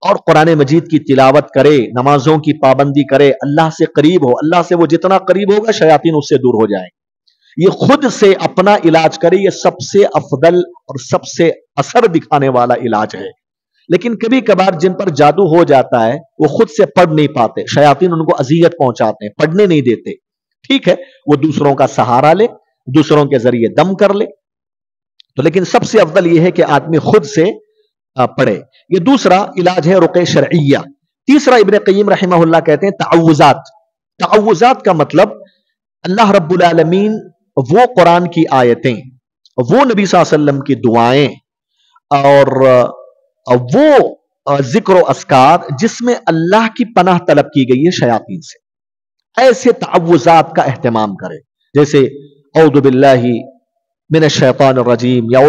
اور قرآن مجید کی تلاوت کرے، نمازوں کی پابندی کرے، اللہ سے قریب ہو۔ اللہ سے وہ جتنا قریب ہوگا شیاطین اس سے دور ہو جائیں۔ یہ خود سے اپنا علاج کرے، یہ سب سے افضل اور سب سے اثر دکھانے والا علاج ہے۔ لیکن کبھی کبھار جن پر جادو ہو جاتا ہے وہ خود سے پڑھ نہیں پاتے، شیاطین ان کو اذیت پہنچاتے ہیں، پڑھنے نہیں دیتے، ٹھیک ہے، وہ دوسروں کا سہارا لے، دوسروں کے ذریعے دم کر لے، تو لیکن سب سے افضل یہ ہے کہ آدمی خود سے پڑھے۔ یہ دوسرا علاج ہے رقیہ شرعیہ۔ تیسرا ابن قیم رحمہ اللہ کہتے ہیں تعوذات۔ تعوذات کا مطلب اللہ رب العالمین وہ قرآن کی آیتیں، وہ نبی صلی اللہ علیہ وسلم کی دعائیں، اور وہ ذکر و اذکار جس میں اللہ کی پناہ طلب کی گئی ہے شیاطین سے، ایسے تعوذات کا اہتمام کرے، جیسے اعوذ باللہ من الشیطان الرجیم، یا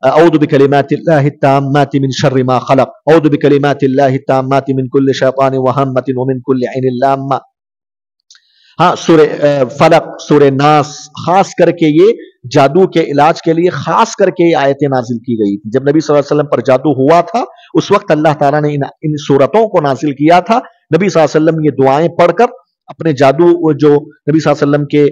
اعوذ بکلمات اللہ التامات من شر ما خلق، اعوذ بکلمات اللہ التامات من کل شیطان وہمۃ ومن کل عین لامہ، سورہ فلق، سورہ ناس، خاص کر کے یہ جادو کے علاج کے لیے خاص کر کے یہ آیتیں نازل کی گئی تھی۔ جب نبی صلی اللہ علیہ وسلم پر جادو ہوا تھا اس وقت اللہ تعالیٰ نے ان صورتوں کو نازل کیا تھا۔ نبی صلی اللہ علیہ وسلم یہ دعائیں پڑھ کر اپنے جادو، جو نبی صلی اللہ علیہ وسلم کے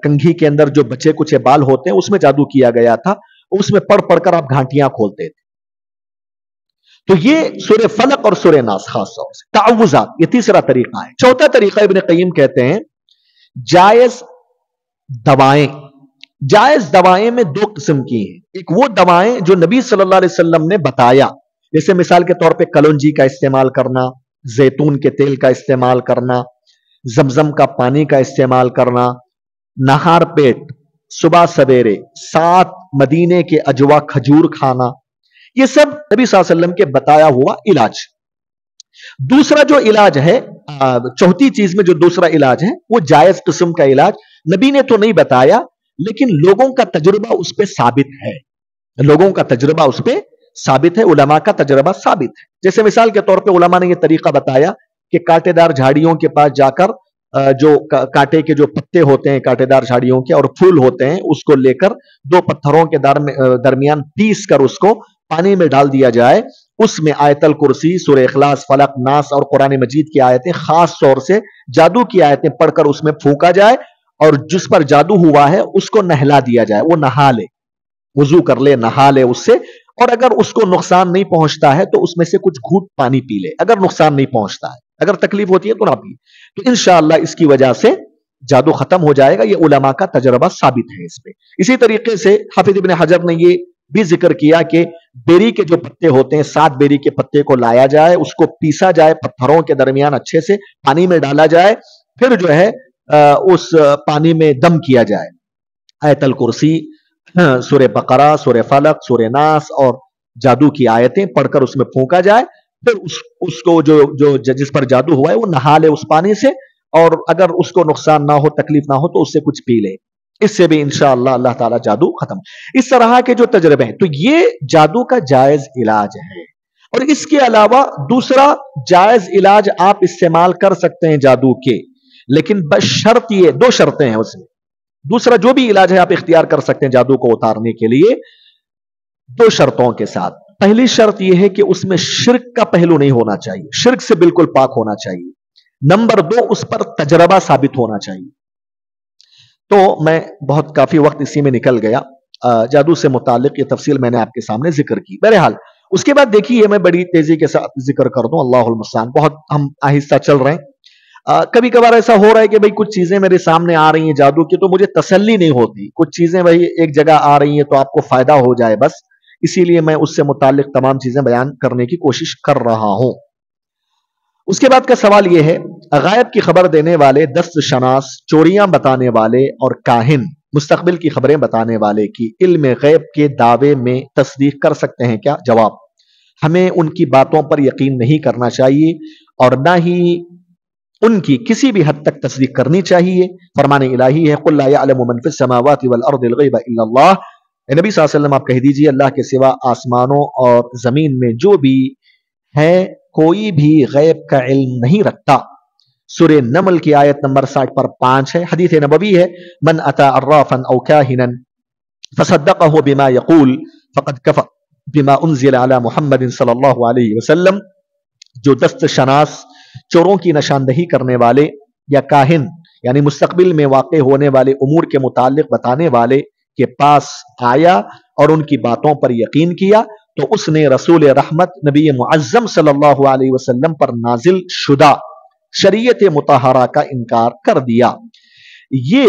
کنگھی کے اندر جو بچے کچھ بال ہوتے ہیں اس میں جادو کیا گیا تھا، اس میں پڑھ پڑھ کر آپ گھانٹیاں کھولتے تھے۔ تو یہ سورہ فلق اور سورہ ناس خاص طور سے تعوذات، یہ تیسرا طریقہ ہے۔ چوتھا طریقہ ابن قیم کہتے ہیں جائز دوائیں۔ جائز دوائیں میں 2 قسم کی ہیں، ایک وہ دوائیں جو نبی صلی اللہ علیہ وسلم نے بتایا، جیسے مثال کے طور پہ کلونجی کا استعمال کرنا، زیتون کے تیل کا استعمال کرنا، زمزم کا پانی کا استعمال کرنا، نہار پیٹ صبح سویرے 7 مدینے کے اجوا کھجور کھانا، یہ سب نبی صلی اللہ علیہ وسلم کے بتایا ہوا علاج۔ دوسرا جو علاج ہے، چوتھی چیز میں جو دوسرا علاج ہے وہ جائز قسم کا علاج، نبی نے تو نہیں بتایا لیکن لوگوں کا تجربہ اس پہ ثابت ہے، لوگوں کا تجربہ اس پہ ثابت ہے، علماء کا تجربہ ثابت ہے۔ جیسے مثال کے طور پہ علماء نے یہ طریقہ بتایا کہ کانٹے دار جھاڑیوں کے پاس جا کر جو کانٹے کے جو پتے ہوتے ہیں کانٹے دار جھاڑیوں کے اور پھول ہوتے ہیں، اس کو لے کر دو پتھروں کے درمیان پیس کر اس کو پانی میں ڈال دیا جائے، اس میں آیت الکرسی، سورہ اخلاص، فلق، ناس اور قرآن مجید کی آیتیں، خاص طور سے جادو کی آیتیں پڑھ کر اس میں پھونکا جائے، اور جس پر جادو ہوا ہے اس کو نہلا دیا جائے، وہ نہا لے، وضو کر لے، نہا لے اس سے، اور اگر اس کو نقصان نہیں پہنچتا ہے تو اس میں سے کچھ گھونٹ پانی پی لے، اگر نقصان نہیں پہنچتا ہے، اگر تکلیف ہوتی ہے تو نہ پی، تو انشاءاللہ اس کی وجہ سے جادو ختم ہو جائے گا۔ یہ علماء کا تجربہ ثابت ہے اس پہ۔ اسی طریقے سے حافظ ابن حجر نے یہ بھی ذکر کیا کہ بیری کے جو پتے ہوتے ہیں، 7 بیری کے پتے کو لایا جائے، اس کو پیسا جائے پتھروں کے درمیان، اچھے سے پانی میں ڈالا جائے، پھر جو ہے اس پانی میں دم کیا جائے، آیت الکرسی، سورہ بقرہ، سورہ فلق، سورہ ناس اور جادو کی آیتیں پڑھ کر اس میں پھونکا جائے، پھر اس کو جو جس پر جادو ہوا ہے وہ نہا لے اس پانی سے، اور اگر اس کو نقصان نہ ہو، تکلیف نہ ہو تو اس سے کچھ پی لے، اس سے بھی انشاءاللہ اللہ تعالیٰ جادو ختم۔ اس طرح کے جو تجربے ہیں، تو یہ جادو کا جائز علاج ہے۔ اور اس کے علاوہ دوسرا جائز علاج آپ استعمال کر سکتے ہیں جادو کے، لیکن بس شرط یہ، 2 شرطیں ہیں اس میں۔ دوسرا جو بھی علاج ہے آپ اختیار کر سکتے ہیں جادو کو اتارنے کے لیے، 2 شرطوں کے ساتھ۔ پہلی شرط یہ ہے کہ اس میں شرک کا پہلو نہیں ہونا چاہیے، شرک سے بالکل پاک ہونا چاہیے۔ نمبر 2، اس پر تجربہ ثابت ہونا چاہیے۔ تو میں بہت کافی وقت اسی میں نکل گیا، جادو سے متعلق یہ تفصیل میں نے آپ کے سامنے ذکر کی۔ بہرحال اس کے بعد دیکھیے، میں بڑی تیزی کے ساتھ ذکر کر دوں، اللہ المستعان، بہت ہم آہستہ چل رہے ہیں۔ کبھی کبھار ایسا ہو رہا ہے کہ بھئی کچھ چیزیں میرے سامنے آ رہی ہیں جادو کی، تو مجھے تسلی نہیں ہوتی، کچھ چیزیں بھئی ایک جگہ آ رہی ہیں تو آپ کو فائدہ ہو جائے بس، اسی لیے میں اس سے متعلق تمام چیزیں بیان کرنے کی کوشش کر رہا ہوں۔ اس کے بعد کا سوال یہ ہے، غائب کی خبر دینے والے، دست شناس، چوریاں بتانے والے اور کاہن، مستقبل کی خبریں بتانے والے کی علم غیب کے دعوے میں تصدیق کر سکتے ہیں کیا؟ جواب، ہمیں ان کی باتوں پر یقین نہیں کرنا چاہیے اور نہ ہی ان کی کسی بھی حد تک تصدیق کرنی چاہیے۔ فرمان الہی ہے، قل لا يعلم من في السماوات والارض الغیب الا اللہ، اے نبی صلی اللہ علیہ وسلم آپ کہہ دیجئے اللہ کے سوا آسمانوں اور زمین میں جو بھی ہے کوئی بھی غیب کا علم نہیں رکھتا۔ سورہ نمل کی آیت نمبر 60 پر 5 ہے، حدیث نبوی ہے، من اتا عرافا او کاہنا فصدقه بما يقول فقد كفر بما انزل على محمد صلی اللہ علیہ وسلم، جو دست شناس، چوروں کی نشاندہی کرنے والے، یا کاہن یعنی مستقبل میں واقع ہونے والے امور کے متعلق بتانے والے کے پاس آیا اور ان کی باتوں پر یقین کیا، تو اس نے رسول رحمت نبی معظم صلی اللہ علیہ وسلم پر نازل شدہ شریعت مطہرہ کا انکار کر دیا۔ یہ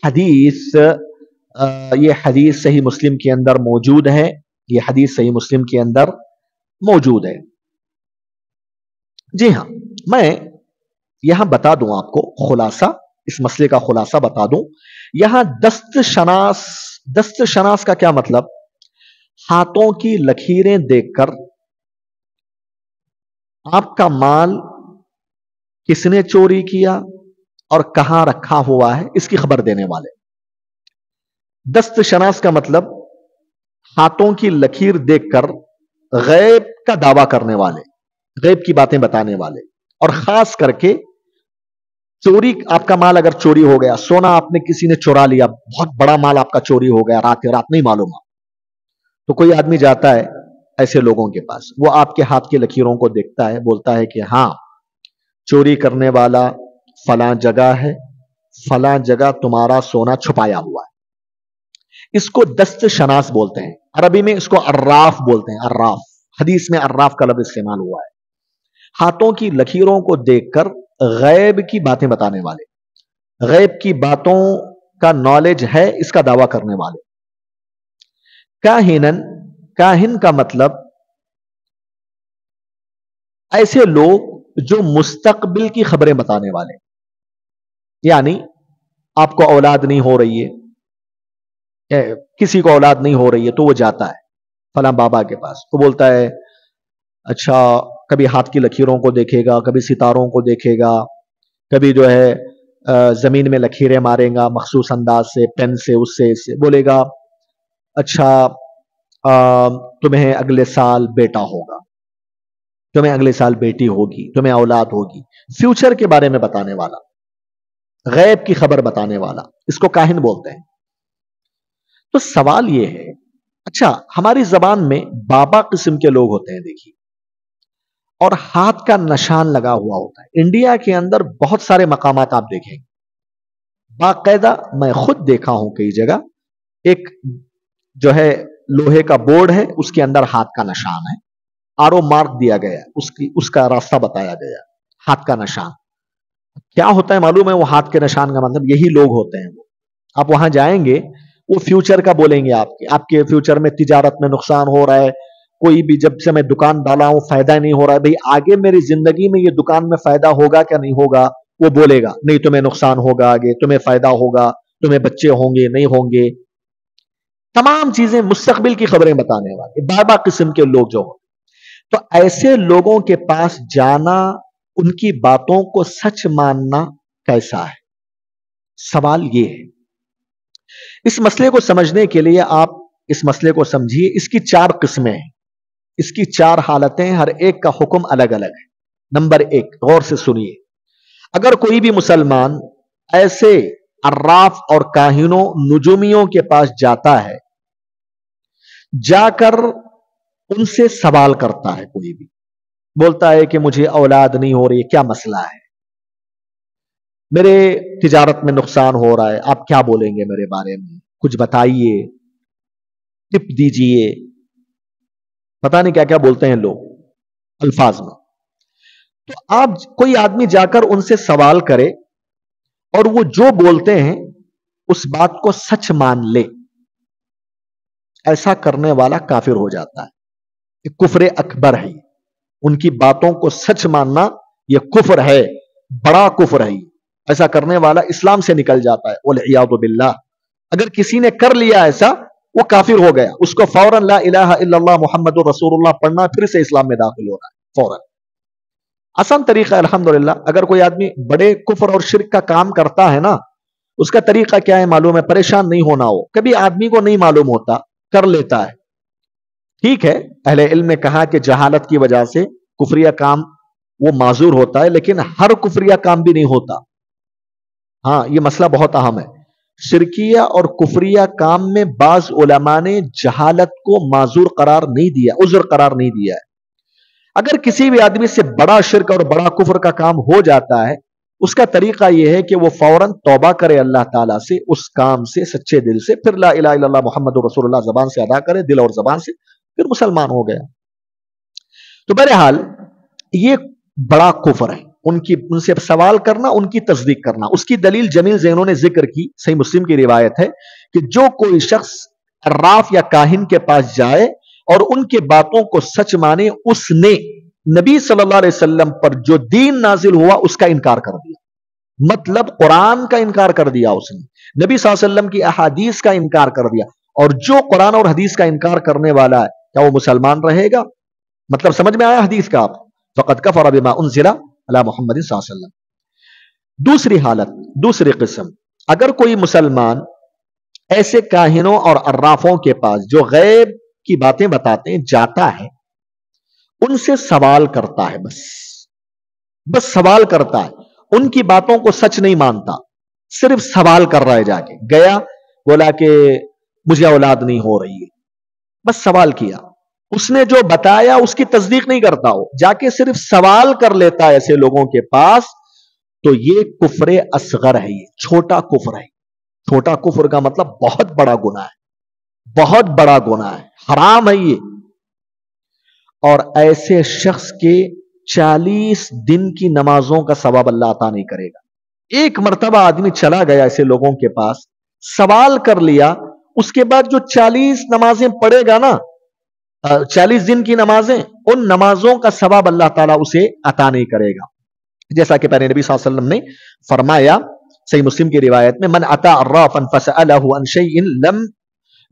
حدیث صحیح مسلم کے اندر موجود ہے، یہ حدیث صحیح مسلم کے اندر موجود ہے۔ جی ہاں، میں یہاں بتا دوں آپ کو خلاصہ، اس مسئلے کا خلاصہ بتا دوں۔ یہاں دست شناس کا کیا مطلب؟ ہاتھوں کی لکیریں دیکھ کر آپ کا مال کس نے چوری کیا اور کہاں رکھا ہوا ہے اس کی خبر دینے والے۔ دست شناس کا مطلب ہاتھوں کی لکیر دیکھ کر غیب کا دعویٰ کرنے والے، غیب کی باتیں بتانے والے، اور خاص کر کے چوری، آپ کا مال اگر چوری ہو گیا، سونا آپ نے کسی نے چورا لیا، بہت بڑا مال آپ کا چوری ہو گیا، رات نہیں معلوم، تو کوئی آدمی جاتا ہے ایسے لوگوں کے پاس، وہ آپ کے ہاتھ کی لکیروں کو دیکھتا ہے، بولتا ہے کہ ہاں چوری کرنے والا فلاں جگہ ہے، فلاں جگہ تمہارا سونا چھپایا ہوا ہے۔ اس کو دست شناس بولتے ہیں، عربی میں اس کو عراف بولتے ہیں، عراف، حدیث میں عراف کا لفظ استعمال ہوا ہے۔ ہاتھوں کی لکیروں کو دیکھ کر غیب کی باتیں بتانے والے، غیب کی باتوں کا نالج ہے اس کا دعویٰ کرنے والے۔ کاہن کا مطلب ایسے لوگ جو مستقبل کی خبریں بتانے والے، یعنی آپ کو اولاد نہیں ہو رہی ہے، کسی کو اولاد نہیں ہو رہی ہے، تو وہ جاتا ہے فلاں بابا کے پاس، تو بولتا ہے اچھا کبھی ہاتھ کی لکیروں کو دیکھے گا، کبھی ستاروں کو دیکھے گا، کبھی جو ہے زمین میں لکیریں مارے گا مخصوص انداز سے، پین سے، اس سے بولے گا اچھا تمہیں اگلے سال بیٹا ہوگا، تمہیں اگلے سال بیٹی ہوگی، تمہیں اولاد ہوگی. فیوچر کے بارے میں بتانے والا، غیب کی خبر بتانے والا، اس کو کاہن بولتے ہیں. تو سوال یہ ہے، اچھا ہماری زبان میں بابا قسم کے لوگ ہوتے ہیں دیکھیے، اور ہاتھ کا نشان لگا ہوا ہوتا ہے. انڈیا کے اندر بہت سارے مقامات آپ دیکھیں، باقاعدہ میں خود دیکھا ہوں کئی جگہ، ایک جو ہے لوہے کا بورڈ ہے، اس کے اندر ہاتھ کا نشان ہے، آرو مارک دیا گیا، اس کا راستہ بتایا گیا، ہاتھ کا نشان. کیا ہوتا ہے معلوم ہے؟ وہ ہاتھ کے نشان کا مطلب یہی لوگ ہوتے ہیں. وہ آپ وہاں جائیں گے، وہ فیوچر کا بولیں گے، آپ کے فیوچر میں تجارت میں نقصان ہو رہا ہے، کوئی بھی جب سے میں دکان ڈالا ہوں فائدہ نہیں ہو رہا ہے، بھئی آگے میری زندگی میں یہ دکان میں فائدہ ہوگا کیا نہیں ہوگا؟ وہ بولے گا نہیں تمہیں نقصان ہوگا، آگے تمہیں فائدہ ہوگا، تمہیں بچے ہوں گے نہیں ہوں گے، تمام چیزیں مستقبل کی خبریں بتانے والے بابا قسم کے لوگ جو ہوں. تو ایسے لوگوں کے پاس جانا، ان کی باتوں کو سچ ماننا کیسا ہے؟ سوال یہ ہے. اس مسئلے کو سمجھنے کے لیے آپ اس مسئلے کو سمجھیے. اس کی 4 قسمیں ہیں، اس کی 4 حالتیں، ہر ایک کا حکم الگ الگ ہے. نمبر 1، غور سے سنیے. اگر کوئی بھی مسلمان ایسے عراف اور کاہنوں، نجومیوں کے پاس جاتا ہے، جا کر ان سے سوال کرتا ہے، کوئی بھی بولتا ہے کہ مجھے اولاد نہیں ہو رہی، کیا مسئلہ ہے؟ میرے تجارت میں نقصان ہو رہا ہے، آپ کیا بولیں گے میرے بارے میں؟ کچھ بتائیے، ٹپ دیجئے. پتہ نہیں کیا کیا بولتے ہیں لوگ الفاظ میں. تو آپ کوئی آدمی جا کر ان سے سوال کرے اور وہ جو بولتے ہیں اس بات کو سچ مان لے، ایسا کرنے والا کافر ہو جاتا ہے. یہ کفر اکبر ہے. ان کی باتوں کو سچ ماننا یہ کفر ہے، بڑا کفر ہے. ایسا کرنے والا اسلام سے نکل جاتا ہے والعیاذ باللہ. اگر کسی نے کر لیا ایسا، وہ کافر ہو گیا، اس کو فوراً لا الہ الا اللہ محمد رسول اللہ پڑھنا، پھر سے اسلام میں داخل ہو رہا ہے فوراً. آسان طریقہ ہے الحمدللہ. اگر کوئی آدمی بڑے کفر اور شرک کا کام کرتا ہے نا، اس کا طریقہ کیا ہے معلوم ہے؟ پریشان نہیں ہونا. ہو کبھی آدمی کو نہیں معلوم ہوتا، کر لیتا ہے، ٹھیک ہے. اہل علم نے کہا کہ جہالت کی وجہ سے کفریہ کام وہ معذور ہوتا ہے، لیکن ہر کفریہ کام بھی نہیں ہوتا. ہاں یہ مسئلہ بہت اہم ہے. شرکیہ اور کفریہ کام میں بعض علماء نے جہالت کو معذور قرار نہیں دیا، عذر قرار نہیں دیا ہے. اگر کسی بھی آدمی سے بڑا شرک اور بڑا کفر کا کام ہو جاتا ہے، اس کا طریقہ یہ ہے کہ وہ فوراً توبہ کرے اللہ تعالیٰ سے، اس کام سے سچے دل سے، پھر لا الہ الا اللہ محمد رسول اللہ زبان سے ادا کرے، دل اور زبان سے، پھر مسلمان ہو گیا. تو بہرحال یہ بڑا کفر ہے. ان سے سوال کرنا، ان کی تصدیق کرنا. اس کی دلیل جمیل زینوں نے ذکر کی، صحیح مسلم کی روایت ہے کہ جو کوئی شخص عراف یا کاہن کے پاس جائے اور ان کے باتوں کو سچ مانے، اس نے نبی صلی اللہ علیہ وسلم پر جو دین نازل ہوا اس کا انکار کر دیا. مطلب قرآن کا انکار کر دیا اس نے، نبی صلی اللہ علیہ وسلم کی احادیث کا انکار کر دیا. اور جو قرآن اور حدیث کا انکار کرنے والا ہے، کیا وہ مسلمان رہے گا؟ مطلب سمجھ میں آیا حدیث کا؟ آپ فقد کفر بما انزل علی محمد صلی اللہ علیہ وسلم. دوسری حالت، دوسری قسم، اگر کوئی مسلمان ایسے کاہنوں اور عرافوں کے پاس جو غیب کی باتیں بتاتے ہیں جاتا ہے، ان سے سوال کرتا ہے، بس سوال کرتا ہے، ان کی باتوں کو سچ نہیں مانتا، صرف سوال کر رہا ہے. جا کے گیا، بولا کہ مجھے اولاد نہیں ہو رہی ہے، بس سوال کیا، اس نے جو بتایا اس کی تصدیق نہیں کرتا، ہو جا کے صرف سوال کر لیتا ہے ایسے لوگوں کے پاس، تو یہ کفر اصغر ہے، یہ چھوٹا کفر ہے. چھوٹا کفر کا مطلب بہت بڑا گناہ ہے، بہت بڑا گناہ ہے، حرام ہے یہ. اور ایسے شخص کے 40 دن کی نمازوں کا ثواب اللہ عطا نہیں کرے گا. ایک مرتبہ آدمی چلا گیا ایسے لوگوں کے پاس، سوال کر لیا، اس کے بعد جو 40 نمازیں پڑھے گا نا، 40 دن کی نمازیں، ان نمازوں کا ثواب اللہ تعالیٰ اسے عطا نہیں کرے گا. جیسا کہ پہلے نبی صلی اللہ علیہ وسلم نے فرمایا صحیح مسلم کی روایت میں، من اتا عرافا فسألہ عن شیء لم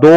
2,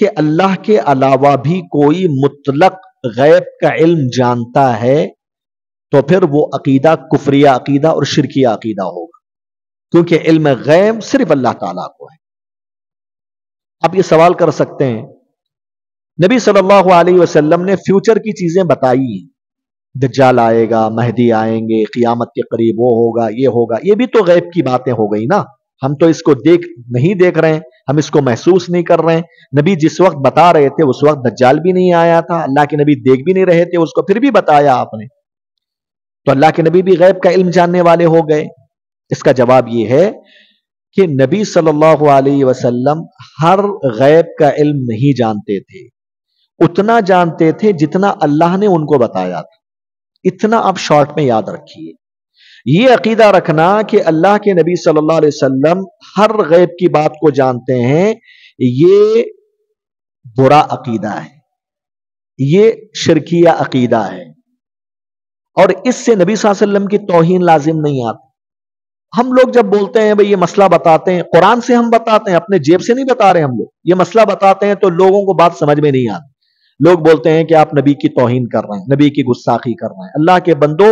کہ اللہ کے علاوہ بھی کوئی مطلق غیب کا علم جانتا ہے تو پھر وہ عقیدہ کفریہ عقیدہ اور شرکیہ عقیدہ ہوگا، کیونکہ علم غیب صرف اللہ تعالیٰ کو ہے۔ آپ یہ سوال کر سکتے ہیں، نبی صلی اللہ علیہ وسلم نے فیوچر کی چیزیں بتائی ہیں، دجال آئے گا، مہدی آئیں گے، قیامت کے قریب وہ ہوگا، یہ ہوگا، یہ بھی تو غیب کی باتیں ہو گئی نا، ہم تو اس کو نہیں دیکھ رہے ہیں، ہم اس کو محسوس نہیں کر رہے ہیں۔ نبی جس وقت بتا رہے تھے اس وقت دجال بھی نہیں آیا تھا، اللہ کے نبی دیکھ بھی نہیں رہے تھے اس کو، پھر بھی بتایا آپ نے، تو اللہ کے نبی بھی غیب کا علم جاننے والے ہو گئے؟ اس کا جواب یہ ہے کہ نبی صلی اللہ علیہ وسلم ہر غیب کا علم نہیں جانتے تھے، اتنا جانتے تھے جتنا اللہ نے ان کو بتایا تھا۔ اتنا آپ شارٹ میں یاد رکھیے۔ یہ عقیدہ رکھنا کہ اللہ کے نبی صلی اللہ علیہ وسلم ہر غیب کی بات کو جانتے ہیں، یہ برا عقیدہ ہے، یہ شرکیہ عقیدہ ہے، اور اس سے نبی صلی اللہ علیہ وسلم کی توہین لازم نہیں آتی۔ ہم لوگ جب بولتے ہیں بھئی یہ مسئلہ بتاتے ہیں، قرآن سے ہم بتاتے ہیں، اپنے جیب سے نہیں بتا رہے ہم لوگ، یہ مسئلہ بتاتے ہیں تو لوگوں کو بات سمجھ میں نہیں آتی۔ لوگ بولتے ہیں کہ آپ نبی کی توہین کر رہے ہیں، نبی کی گستاخی کر رہے ہیں۔ اللہ کے بندو،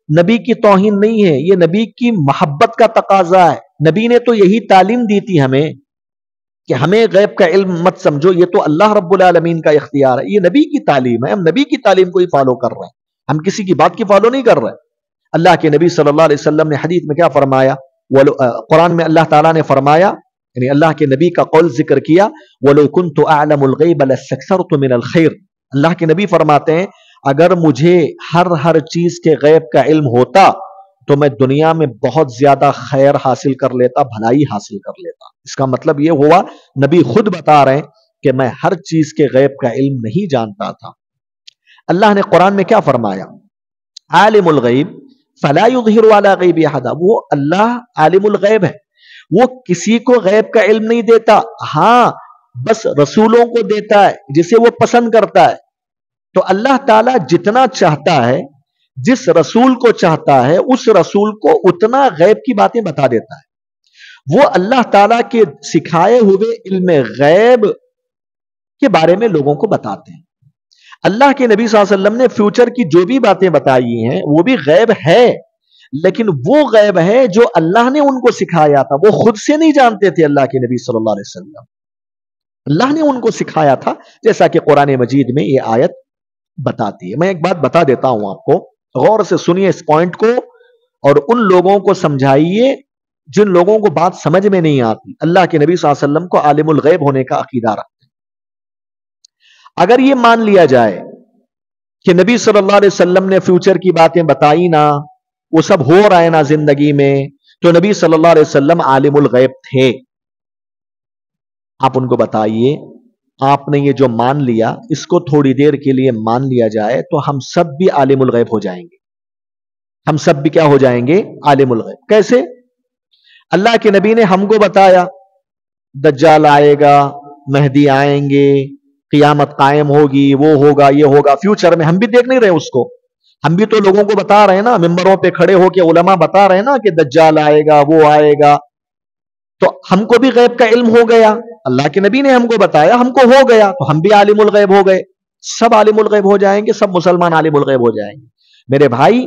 نبی کی توہین نہیں ہے، یہ نبی کی محبت کا تقاضا ہے۔ نبی نے تو یہی تعلیم دی تھی ہمیں کہ ہمیں غیب کا علم مت سمجھو، یہ تو اللہ رب العالمین کا اختیار ہے، یہ نبی کی تعلیم ہے، ہم نبی کی تعلیم کو ہی فالو کر رہے ہیں، ہم کسی کی بات کی فالو نہیں کر رہے۔ اللہ کے نبی صلی اللہ علیہ وسلم نے حدیث میں کیا فرمایا؟ قرآن میں اللہ تعالیٰ نے فرمایا، یعنی اللہ کے نبی کا قول ذکر کیا، وَلَوْ كُنْتُ أَعْلَمُ الْغَيْبَ لَاسْتَكْثَرْتُ مِنَ الْخَيْرِ۔ اللہ کے نبی فرماتے ہیں اگر مجھے ہر چیز کے غیب کا علم ہوتا تو میں دنیا میں بہت زیادہ خیر حاصل کر لیتا، بھلائی حاصل کر لیتا۔ اس کا مطلب یہ ہوا نبی خود بتا رہے ہیں کہ میں ہر چیز کے غیب کا علم نہیں جانتا تھا۔ اللہ نے قرآن میں کیا فرمایا؟ عالم الغیب فلا یظہر علی غیبہ احدا، وہ اللہ عالم الغیب ہے، وہ کسی کو غیب کا علم نہیں دیتا، ہاں بس رسولوں کو دیتا ہے جسے وہ پسند کرتا ہے۔ تو اللہ تعالیٰ جتنا چاہتا ہے، جس رسول کو چاہتا ہے، اس رسول کو اتنا غیب کی باتیں بتا دیتا ہے۔ وہ اللہ تعالیٰ کے سکھائے ہوئے علم غیب کے بارے میں لوگوں کو بتاتے ہیں۔ اللہ کے نبی صلی اللہ علیہ وسلم نے فیوچر کی جو بھی باتیں بتائی ہیں وہ بھی غیب ہے، لیکن وہ غیب ہے جو اللہ نے ان کو سکھایا تھا، وہ خود سے نہیں جانتے تھے۔ اللہ کے نبی صلی اللہ علیہ وسلم، اللہ نے ان کو سکھایا تھا، جیسا کہ قرآن مجید میں یہ آیت بتاتی ہے۔ میں ایک بات بتا دیتا ہوں آپ کو، غور سے سنیے اس پوائنٹ کو، اور ان لوگوں کو سمجھائیے جن لوگوں کو بات سمجھ میں نہیں آتی۔ اللہ کے نبی صلی اللہ علیہ وسلم کو عالم الغیب ہونے کا عقیدہ رکھتے ہیں۔ اگر یہ مان لیا جائے کہ نبی صلی اللہ علیہ وسلم نے فیوچر کی باتیں بتائی نا، وہ سب ہو رہا ہے نا زندگی میں، تو نبی صلی اللہ علیہ وسلم عالم الغیب تھے۔ آپ ان کو بتائیے، آپ نے یہ جو مان لیا، اس کو تھوڑی دیر کے لیے مان لیا جائے تو ہم سب بھی عالم الغیب ہو جائیں گے۔ ہم سب بھی کیا ہو جائیں گے؟ عالم الغیب۔ کیسے؟ اللہ کے نبی نے ہم کو بتایا دجال آئے گا، مہدی آئیں گے، قیامت قائم ہوگی، وہ ہوگا، یہ ہوگا، فیوچر میں ہم بھی دیکھ نہیں رہے اس کو، ہم بھی تو لوگوں کو بتا رہے ہیں نا، ممبروں پہ کھڑے ہو کے علماء بتا رہے ہیں نا کہ دجال آئے گا، وہ آئے گا، تو ہم کو بھی غیب کا علم ہو گیا، اللہ کے نبی نے ہم کو بتایا، ہم کو ہو گیا، تو ہم بھی عالم الغیب ہو گئے۔ سب عالم الغیب ہو جائیں گے، سب مسلمان عالم الغیب ہو جائیں گے۔ میرے بھائی،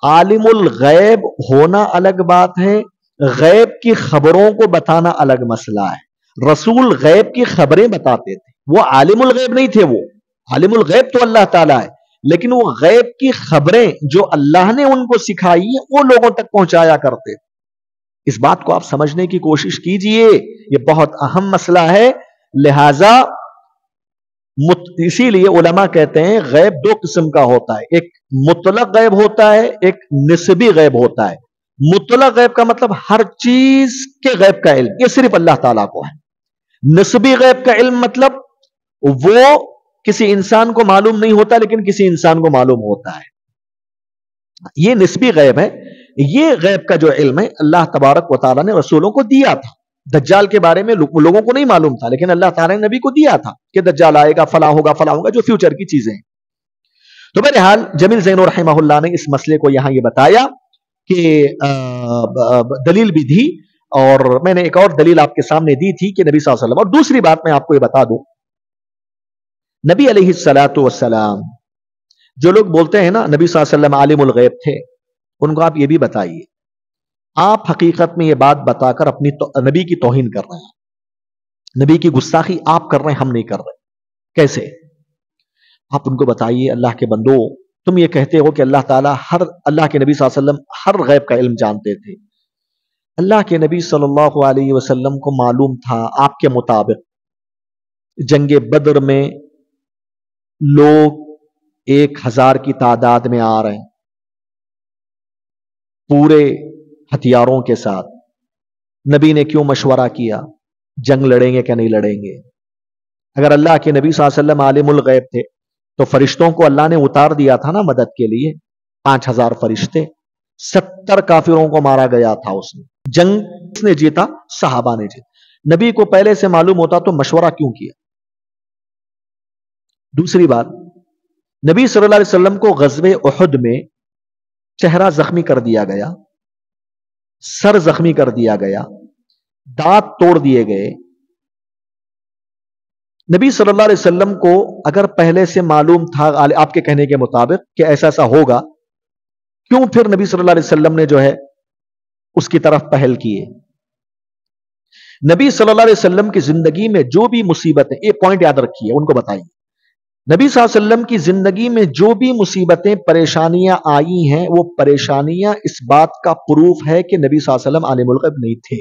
عالم الغیب ہونا الگ بات ہے، غیب کی خبروں کو بتانا الگ مسئلہ ہے۔ رسول غیب کی خبریں بتاتے تھے، وہ عالم الغیب نہیں تھے، وہ عالم الغیب تو اللہ تعالیٰ ہے، لیکن وہ غیب کی خبریں جو اللہ نے ان کو سکھائی ہیں وہ لوگوں تک پہنچایا کرتے تھے۔ اس بات کو آپ سمجھنے کی کوشش کیجئے، یہ بہت اہم مسئلہ ہے۔ لہذا اسی لیے علماء کہتے ہیں غیب دو قسم کا ہوتا ہے، ایک مطلق غیب ہوتا ہے، ایک نسبی غیب ہوتا ہے۔ مطلق غیب کا مطلب ہر چیز کے غیب کا علم، یہ صرف اللہ تعالیٰ کو ہے۔ نسبی غیب کا علم مطلب وہ کسی انسان کو معلوم نہیں ہوتا لیکن کسی انسان کو معلوم ہوتا ہے، یہ نسبی غیب ہے۔ یہ غیب کا جو علم ہے اللہ تبارک و تعالیٰ نے رسولوں کو دیا تھا۔ دجال کے بارے میں لوگوں کو نہیں معلوم تھا، لیکن اللہ تعالیٰ نے نبی کو دیا تھا کہ دجال آئے گا، فلاں ہوگا، فلاں ہوگا، جو فیوچر کی چیزیں ہیں۔ تو بہرحال جمیل زینو رحمہ اللہ نے اس مسئلے کو یہاں یہ بتایا کہ دلیل بھی دی، اور میں نے ایک اور دلیل آپ کے سامنے دی تھی کہ نبی صلی اللہ علیہ وسلم، اور دوسری بات میں آپ کو یہ بتا دوں نبی علیہ الصلوۃ والسلام، جو لوگ بولتے ہیں نا نبی صلی اللہ علیہ وسلم عالم الغیب تھے، ان کو آپ یہ بھی بتائیے، آپ حقیقت میں یہ بات بتا کر اپنی نبی کی توہین کر رہے ہیں، نبی کی گستاخی آپ کر رہے ہیں، ہم نہیں کر رہے. کیسے؟ آپ ان کو بتائیے اللہ کے بندو، تم یہ کہتے ہو کہ اللہ تعالیٰ اللہ کے نبی صلی اللہ علیہ وسلم ہر غیب کا علم جانتے تھے. اللہ کے نبی صلی اللہ علیہ وسلم کو معلوم تھا آپ کے مطابق جنگ بدر میں لوگ 1000 کی تعداد میں آ رہے ہیں پورے ہتھیاروں کے ساتھ. نبی نے کیوں مشورہ کیا جنگ لڑیں گے کہ نہیں لڑیں گے؟ اگر اللہ کے نبی صلی اللہ علیہ وسلم عالم الغیب تھے تو فرشتوں کو اللہ نے اتار دیا تھا نا مدد کے لیے، 5000 فرشتے، 70 کافروں کو مارا گیا تھا. اس نے جنگ کس نے جیتا؟ صحابہ نے جیتا. نبی کو پہلے سے معلوم ہوتا تو مشورہ کیوں کیا؟ دوسری بات، نبی صلی اللہ علیہ وسلم کو غزوہ احد میں چہرہ زخمی کر دیا گیا، سر زخمی کر دیا گیا، دانت توڑ دیے گئے. نبی صلی اللہ علیہ وسلم کو اگر پہلے سے معلوم تھا آپ کے کہنے کے مطابق کہ ایسا ایسا ہوگا، کیوں پھر نبی صلی اللہ علیہ وسلم نے جو ہے اس کی طرف پہل کیے؟ نبی صلی اللہ علیہ وسلم کی زندگی میں جو بھی مصیبتیں، ایک پوائنٹ یاد رکھیے، ان کو بتائیے، نبی صلی اللہ علیہ وسلم کی زندگی میں جو بھی مصیبتیں پریشانیاں آئی ہیں، وہ پریشانیاں اس بات کا پروف ہے کہ نبی صلی اللہ علیہ وسلم عالم الغیب نہیں تھے،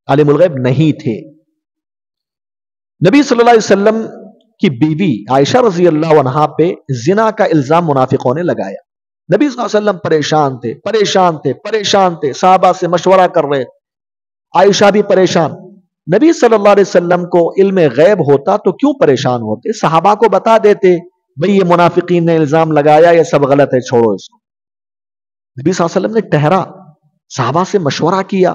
عالم الغیب نہیں تھے. نبی صلی اللہ علیہ وسلم کی بیوی عائشہ رضی اللہ عنہا پہ زنا کا الزام منافقوں نے لگایا. نبی صلی اللہ علیہ وسلم پریشان تھے، پریشان تھے، پریشان تھے، صحابہ سے مشورہ کر رہے، عائشہ بھی پریشان. نبی صلی اللہ علیہ وسلم کو علم غیب ہوتا تو کیوں پریشان ہوتے؟ صحابہ کو بتا دیتے بھئی یہ منافقین نے الزام لگایا، یہ سب غلط ہے، چھوڑو اس کو. نبی صلی اللہ علیہ وسلم نے ٹھہرا، صحابہ سے مشورہ کیا،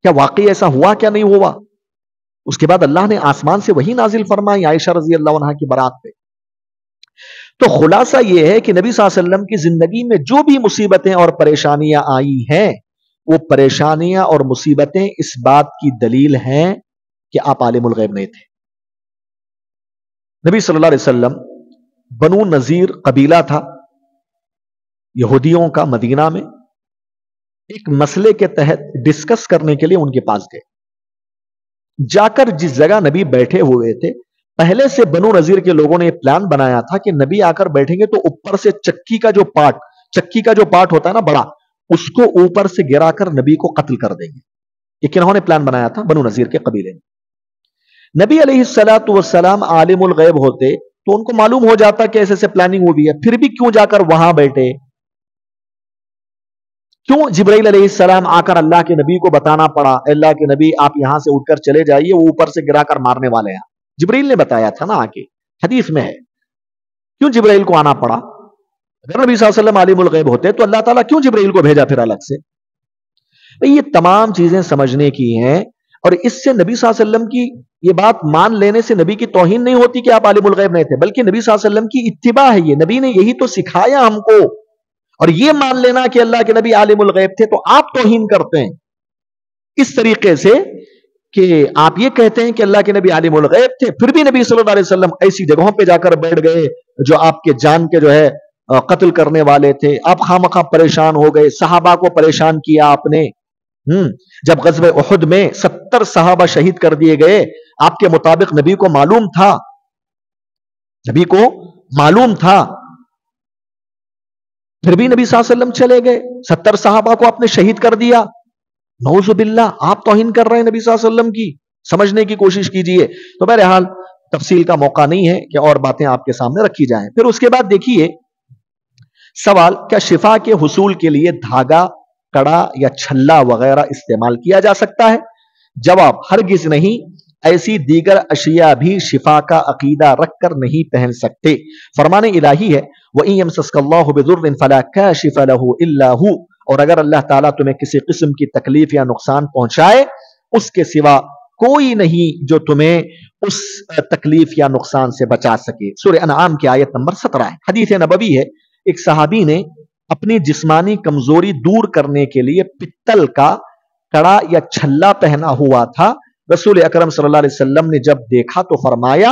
کیا واقعی ایسا ہوا کیا نہیں ہوا؟ اس کے بعد اللہ نے آسمان سے وہی نازل فرمائی عائشہ رضی اللہ عنہا کی برات پہ. تو خلاصہ یہ ہے کہ نبی صلی اللہ علیہ وسلم کی زندگی میں جو بھی مصیبتیں اور پریشانیاں آئی ہیں، وہ پریشانیاں اور مصیبتیں اس بات کی دلیل ہیں کہ آپ عالم الغیب نہیں تھے. نبی صلی اللہ علیہ وسلم بنو نذیر قبیلہ تھا یہودیوں کا، مدینہ میں ایک مسئلے کے تحت ڈسکس کرنے کے لیے ان کے پاس گئے. جا کر جس جگہ نبی بیٹھے ہوئے تھے، پہلے سے بنو نذیر کے لوگوں نے یہ پلان بنایا تھا کہ نبی آ کر بیٹھیں گے تو اوپر سے چکی کا جو پارٹ ہوتا ہے نا بڑا، اس کو اوپر سے گرا کر نبی کو قتل کر دیں گے. یہ کنہوں نے پلان بنایا تھا؟ بنو نذیر کے قبیلے نے. نبی علیہ الصلوۃ والسلام عالم الغیب ہوتے تو ان کو معلوم ہو جاتا کہ ایسے سے پلاننگ ہوئی ہے، پھر بھی کیوں جا کر وہاں بیٹھے؟ کیوں جبرائیل علیہ السلام آ کر اللہ کے نبی کو بتانا پڑا اللہ کے نبی آپ یہاں سے اٹھ کر چلے جائیے، وہ اوپر سے گرا کر مارنے والے ہیں؟ جبرائیل نے بتایا تھا نا، آ کے حدیث میں ہے. کیوں جبرائیل کو آنا پڑا؟ اگر نبی صلی اللہ علیہ وسلم عالم الغیب ہوتے تو اللہ تعالیٰ کیوں جبرائیل کو بھیجا پھر الگ سے؟ یہ تمام چیزیں سمجھنے کی ہیں، اور اس سے نبی صلی اللہ علیہ وسلم کی یہ بات مان لینے سے نبی کی توہین نہیں ہوتی کہ آپ عالم الغیب نہیں تھے، بلکہ نبی صلی اللہ علیہ وسلم کی اتباع ہے. یہ نبی نے یہی تو سکھایا ہم کو، اور یہ مان لینا کہ اللہ کے نبی عالم الغیب تھے تو آپ توہین کرتے ہیں اس طریقے سے کہ آپ یہ کہتے ہیں کہ اللہ کے نبی عالم الغیب تھے، پھر بھی نبی صلی اللہ علیہ وسلم ایسی جگہوں پہ جا کر بیٹھ گئے جو آپ کے جان کے جو ہے قتل کرنے والے تھے. آپ خامخواہ پریشان ہو گئے، صحابہ کو پریشان کیا آپ نے. جب غزوہ احد میں 70 صحابہ شہید کر دیے گئے، آپ کے مطابق نبی کو معلوم تھا، پھر بھی نبی صلی اللہ علیہ وسلم چلے گئے، 70 صحابہ کو آپ نے شہید کر دیا. نعوذ باللہ، آپ توہین کر رہے ہیں نبی صلی اللہ علیہ وسلم کی. سمجھنے کی کوشش کیجئے. تو بہرحال تفصیل کا موقع نہیں ہے کہ اور باتیں آپ کے سامنے رکھی جائیں. پھر اس کے بعد دیکھیے سوال، کیا شفا کے حصول کے لیے دھاگا، کڑا یا چھلا وغیرہ استعمال کیا جا سکتا ہے؟ جواب، ہرگز نہیں. ایسی دیگر اشیاء بھی شفا کا عقیدہ رکھ کر نہیں پہن سکتے. فرمان الہی ہے وَإِن يَمْسَسْكَ اللَّهُ بِضُرٍّ فَلَا كَاشِفَ لَهُ إِلَّا هُوَ، اور اگر اللہ تعالیٰ تمہیں کسی قسم کی تکلیف یا نقصان پہنچائے، اس کے سوا کوئی نہیں جو تمہیں اس تکلیف یا نقصان سے بچا سکے. سورہ انعام کی آیت نمبر 17 ہے. حدیث نبوی ہے، ایک صحابی نے اپنی جسمانی کمزوری دور کرنے کے لیے پتل کا کڑا یا چھلا پہنا ہوا تھا. رسول اکرم صلی اللہ علیہ وسلم نے جب دیکھا تو فرمایا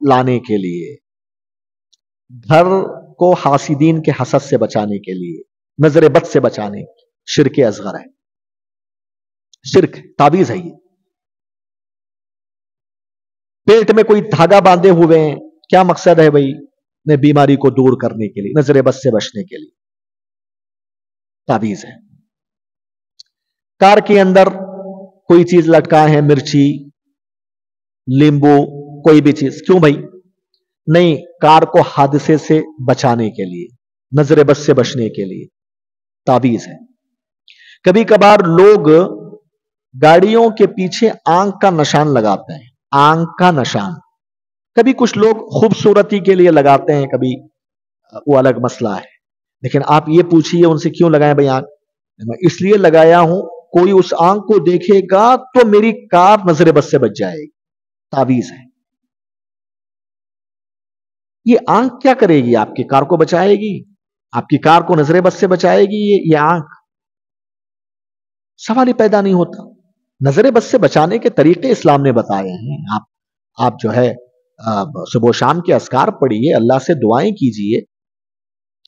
لانے کے لیے، گھر کو حاسدین کے حسد سے بچانے کے لیے، نظر بد سے بچانے کے، شرک اصغر ہے، شرک تعویذ ہے یہ۔ پیٹ میں کوئی دھاگا باندھے ہوئے ہیں، کیا مقصد ہے بھائی؟ نے بیماری کو دور کرنے کے لیے، نظر بد سے بچنے کے لیے تعویذ ہے۔ کار کے اندر کوئی چیز لٹکائے ہیں، مرچی، لیمبو، کوئی بھی چیز، کیوں بھائی؟ نہیں، کار کو حادثے سے بچانے کے لیے، نظر بد سے بچنے کے لیے تعویذ ہے۔ کبھی کبھار لوگ گاڑیوں کے پیچھے آنکھ کا نشان لگاتے ہیں، آنکھ کا نشان، کبھی کچھ لوگ خوبصورتی کے لیے لگاتے ہیں، کبھی وہ الگ مسئلہ ہے، لیکن آپ یہ پوچھئے ان سے کیوں لگائیں بھائی آنکھ؟ میں اس لیے لگایا ہوں، کوئی اس آنکھ کو دیکھے گا تو میری کار نظر بد سے بچ جائے گی، تعویذ ہے۔ یہ آنکھ کیا کرے گی؟ آپ کی کار کو بچائے گی، آپ کی کار کو نظر بد سے بچائے گی یہ آنکھ؟ سوال ہی پیدا نہیں ہوتا۔ نظر بد سے بچانے کے طریقے اسلام نے بتائے ہیں۔ آپ جو ہے صبح و شام کے اذکار پڑھیے، اللہ سے دعائیں کیجئے،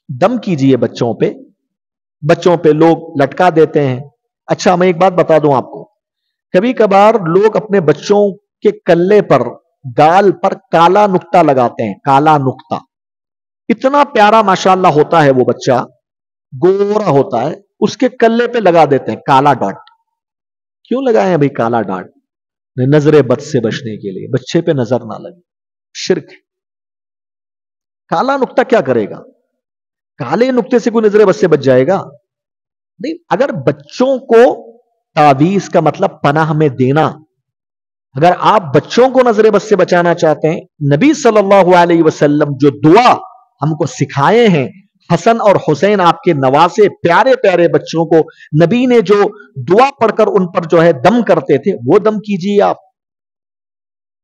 دم کیجئے بچوں پہ لوگ لٹکا دیتے ہیں۔ اچھا، میں ایک بات بتا دوں آپ کو، کبھی کبھار لوگ اپنے بچوں کے کلے پر، گال پر کالا نقطہ لگاتے ہیں، کالا نقطہ، اتنا پیارا ماشاءاللہ ہوتا ہے وہ بچہ، گورا ہوتا ہے، اس کے کلے پہ لگا دیتے ہیں کالا ڈاٹ۔ کیوں لگائے ہیں بھائی کالا ڈاٹ؟ نظر بد سے بچنے کے لیے، بچے پہ نظر نہ لگے، شرک ہے۔ کالا نقطہ کیا کرے گا؟ کالے نقطے سے کوئی نظر بد سے بچ جائے گا؟ نہیں۔ اگر بچوں کو تعویذ کا مطلب پناہ میں دینا، اگر آپ بچوں کو نظر بد سے بچانا چاہتے ہیں، نبی صلی اللہ علیہ وسلم جو دعا ہم کو سکھائے ہیں، حسن اور حسین آپ کے نواسے پیارے پیارے بچوں کو نبی نے جو دعا پڑھ کر ان پر جو ہے دم کرتے تھے، وہ دم کیجیے۔ آپ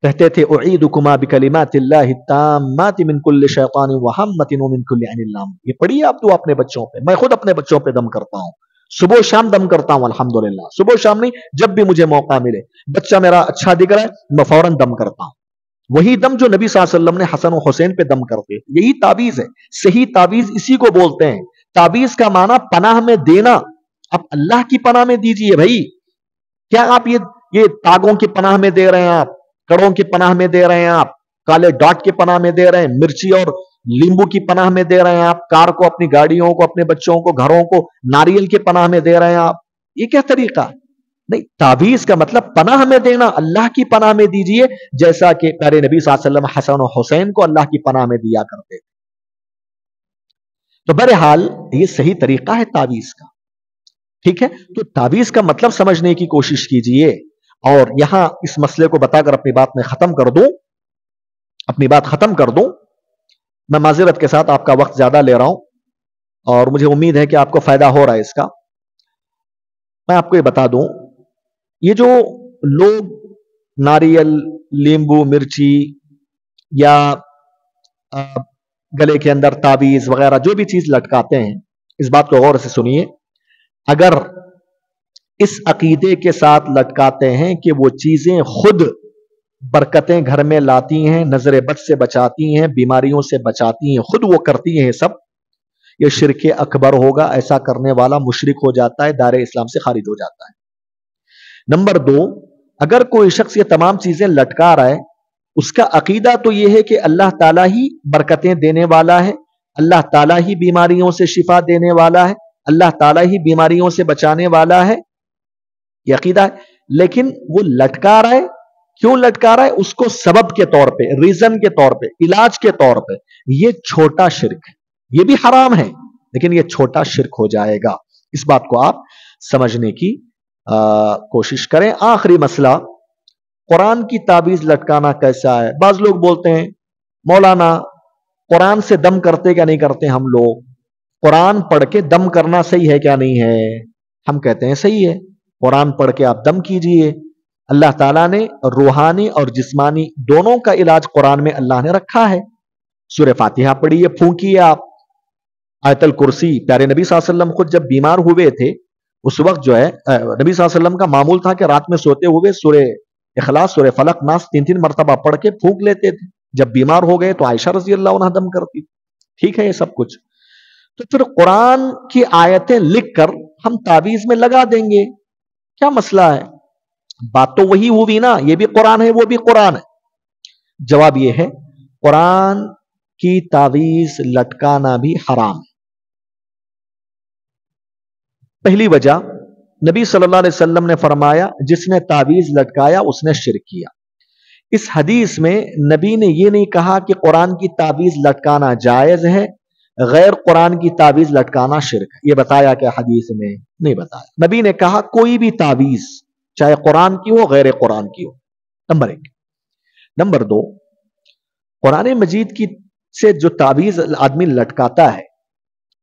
کہتے تھے اعیدکما بکلمات اللہ التامات من کل شیطان وہمۃ ومن کل عین لام۔ یہ پڑھیے آپ دعا اپنے بچوں پہ۔ میں خود اپنے بچوں پہ دم کرتا ہوں، صبح و شام دم کرتا ہوں الحمدللہ، صبح و شام نہیں، جب بھی مجھے موقع ملے، بچہ میرا اچھا دکھ رہا ہے میں فوراً دم کرتا ہوں۔ وہی دم جو نبی صلی اللہ علیہ وسلم نے حسن و حسین پہ دم کرتے، یہی تعویذ ہے۔ صحیح تعویذ اسی کو بولتے ہیں۔ تعویذ کا معنی پناہ میں دینا۔ اب اللہ کی پناہ میں دیجئے بھائی، کیا آپ یہ تاگوں کی پناہ میں دے رہے ہیں، آپ کڑوں کی پناہ میں دے رہے ہیں، آپ کالے ڈاٹ کی پناہ میں دے رہے ہیں، مرچی اور لیمبو کی پناہ میں دے رہے ہیں، آپ کار کو، اپنی گاڑیوں کو، اپنے بچوں کو، گھروں کو ناریل کی پناہ میں دے رہے ہیں آپ؟ یہ کیا طریقہ؟ نہیں، تعویذ کا مطلب پناہ میں دینا، اللہ کی پناہ میں دیجئے، جیسا کہ پیارے نبی صلی اللہ علیہ وسلم حسن و حسین کو اللہ کی پناہ میں دیا کرتے تھے۔ تو بہرحال یہ صحیح طریقہ ہے تعویذ کا، ٹھیک ہے؟ تو تعویذ کا مطلب سمجھنے کی کوشش کیجئے۔ اور یہاں اس مسئلے کو بتا کر اپنی بات میں ختم کر دوں، میں معذرت کے ساتھ آپ کا وقت زیادہ لے رہا ہوں اور مجھے امید ہے کہ آپ کو فائدہ ہو رہا ہے اس کا۔ میں آپ کو یہ بتا دوں، یہ جو لوگ ناریل، لیمبو، مرچی یا گلے کے اندر تعویذ وغیرہ جو بھی چیز لٹکاتے ہیں، اس بات کو غور سے سنیے، اگر اس عقیدے کے ساتھ لٹکاتے ہیں کہ وہ چیزیں خود برکتیں گھر میں لاتی ہیں، نظر بد سے بچاتی ہیں، بیماریوں سے بچاتی ہیں، خود وہ کرتی ہیں، یہ سب، یہ شرک اکبر ہوگا۔ ایسا کرنے والا مشرک ہو جاتا ہے، دائرہ اسلام سے خارج ہو جاتا ہے۔ نمبر 2، اگر کوئی شخص یہ تمام چیزیں لٹکا رہا ہے، اس کا عقیدہ تو یہ ہے کہ اللہ تعالیٰ ہی برکتیں دینے والا ہے، اللہ تعالیٰ ہی بیماریوں سے شفا دینے والا ہے، اللہ تعالیٰ ہی بیماریوں سے بچانے والا ہے، یہ عقیدہ ہے، لیکن وہ لٹکا رہا ہے۔ کیوں لٹکا رہا ہے؟ اس کو سبب کے طور پہ، ریزن کے طور پہ، علاج کے طور پہ۔ یہ چھوٹا شرک ہے، یہ بھی حرام ہے لیکن یہ چھوٹا شرک ہو جائے گا۔ اس بات کو آپ سمجھنے کی کوشش کریں۔ آخری مسئلہ، قرآن کی تعویذ لٹکانا کیسا ہے؟ بعض لوگ بولتے ہیں مولانا قرآن سے دم کرتے کیا نہیں کرتے ہم لوگ؟ قرآن پڑھ کے دم کرنا صحیح ہے کیا نہیں ہے؟ ہم کہتے ہیں صحیح ہے، قرآن پڑھ کے آپ دم کیجئے۔ اللہ تعالیٰ نے روحانی اور جسمانی دونوں کا علاج قرآن میں اللہ نے رکھا ہے۔ سورہ فاتحہ پڑھیے، پھونکیے آپ، آیت الکرسی۔ پیارے نبی صلی اللہ علیہ وسلم خود جب بیمار ہوئے تھے، اس وقت جو ہے نبی صلی اللہ علیہ وسلم کا معمول تھا کہ رات میں سوتے ہوئے سورہ اخلاص، سورہ فلق، ناس 3 مرتبہ پڑھ کے پھونک لیتے تھے۔ جب بیمار ہو گئے تو عائشہ رضی اللہ عنہ دم کرتی. ٹھیک ہے یہ سب کچھ. تو پھر قرآن کی آیتیں لکھ کر ہم تعویذ میں لگا دیں گے, کیا مسئلہ ہے؟ بات تو وہی ہوئی نا, یہ بھی قرآن ہے وہ بھی قرآن ہے. جواب یہ ہے قرآن کی تعویذ لٹکانا بھی حرام ہے. پہلی وجہ, نبی صلی اللہ علیہ وسلم نے فرمایا جس نے تعویذ لٹکایا اس نے شرک کیا. اس حدیث میں نبی نے یہ نہیں کہا کہ قرآن کی تعویذ لٹکانا جائز ہے, غیر قرآن کی تعویذ لٹکانا شرک ہے. یہ بتایا کہ حدیث میں نہیں بتایا. نبی نے کہا کوئی بھی تعویذ چاہے قرآن کی ہو غیر قرآن کی ہو. نمبر 1. نمبر 2, قرآن مجید کی سے جو تعویذ آدمی لٹکاتا ہے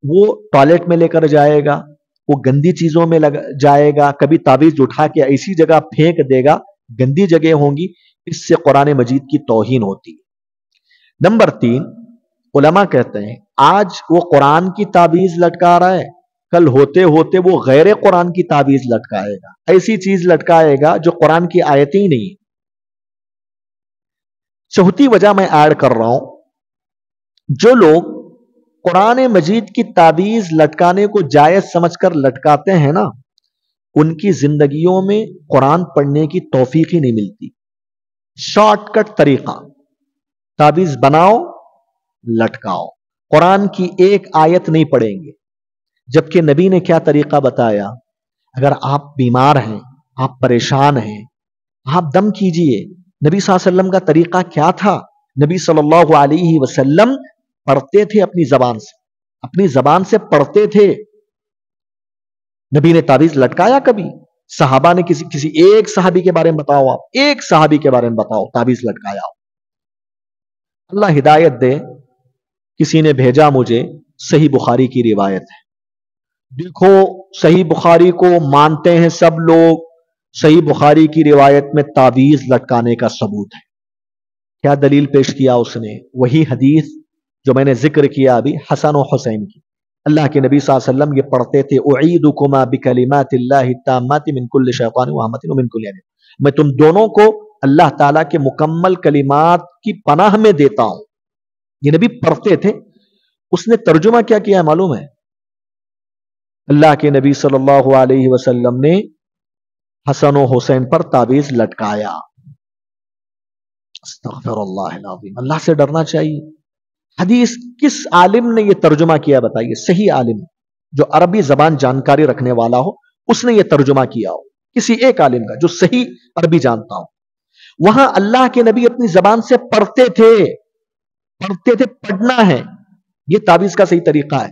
وہ ٹوائلٹ میں لے کر جائے گا, وہ گندی چیزوں میں جائے گا, کبھی تعویذ اٹھا کے ایسی جگہ پھینک دے گا, گندی جگہ ہوں گی, اس سے قرآن مجید کی توہین ہوتی ہے. نمبر 3, علماء کہتے ہیں آج وہ قرآن کی تعویذ لٹکا رہا ہے, کل ہوتے ہوتے وہ غیر قرآن کی تعویذ لٹکائے گا, ایسی چیز لٹکائے گا جو قرآن کی آیتیں ہی نہیں. چوتھی وجہ میں ایڈ کر رہا ہوں, جو لوگ قرآن مجید کی تعویذ لٹکانے کو جائز سمجھ کر لٹکاتے ہیں نا, ان کی زندگیوں میں قرآن پڑھنے کی توفیق ہی نہیں ملتی. شارٹ کٹ طریقہ, تعویذ بناؤ لٹکاؤ, قرآن کی ایک آیت نہیں پڑھیں گے. جبکہ نبی نے کیا طریقہ بتایا, اگر آپ بیمار ہیں, آپ پریشان ہیں, آپ دم کیجئے. نبی صلی اللہ علیہ وسلم کا طریقہ کیا تھا؟ نبی صلی اللہ علیہ وسلم پڑھتے تھے اپنی زبان سے پڑھتے تھے. نبی نے تعویذ لٹکایا کبھی؟ صحابہ نے کسی ایک صحابی کے بارے میں بتاؤ, آپ ایک صحابی کے بارے میں بتاؤ تعویذ لٹکایا ہو. اللہ ہدایت دے, کسی نے بھیجا مجھے, صحیح بخاری کی روایت ہے. دیکھو صحیح بخاری کو مانتے ہیں سب لوگ, صحیح بخاری کی روایت میں تعویذ لٹکانے کا ثبوت ہے. کیا دلیل پیش کیا اس نے؟ وہی حدیث جو میں نے ذکر کیا ابھی, حسن و حسین کی. اللہ کے نبی صلی اللہ علیہ وسلم یہ پڑھتے تھے, اعیدکما بکلمات اللہ التامات من کل شیطان وہمۃ ومن کل عین. میں تم دونوں کو اللہ تعالیٰ کے مکمل کلمات کی پناہ میں دیتا ہوں. یہ نبی پڑھتے تھے. اس نے ترجمہ کیا کیا ہے معلوم ہے؟ اللہ کے نبی صلی اللہ علیہ وسلم نے حسن و حسین پر تعویذ لٹکایا. استغفر اللہ العظیم, اللہ سے ڈرنا چاہیے. حدیث کس عالم نے یہ ترجمہ کیا بتائیے؟ صحیح عالم جو عربی زبان جانکاری رکھنے والا ہو, اس نے یہ ترجمہ کیا ہو, کسی ایک عالم کا جو صحیح عربی جانتا ہو. وہاں اللہ کے نبی اپنی زبان سے پڑھتے تھے. پڑھنا ہے, یہ تعویذ کا صحیح طریقہ ہے.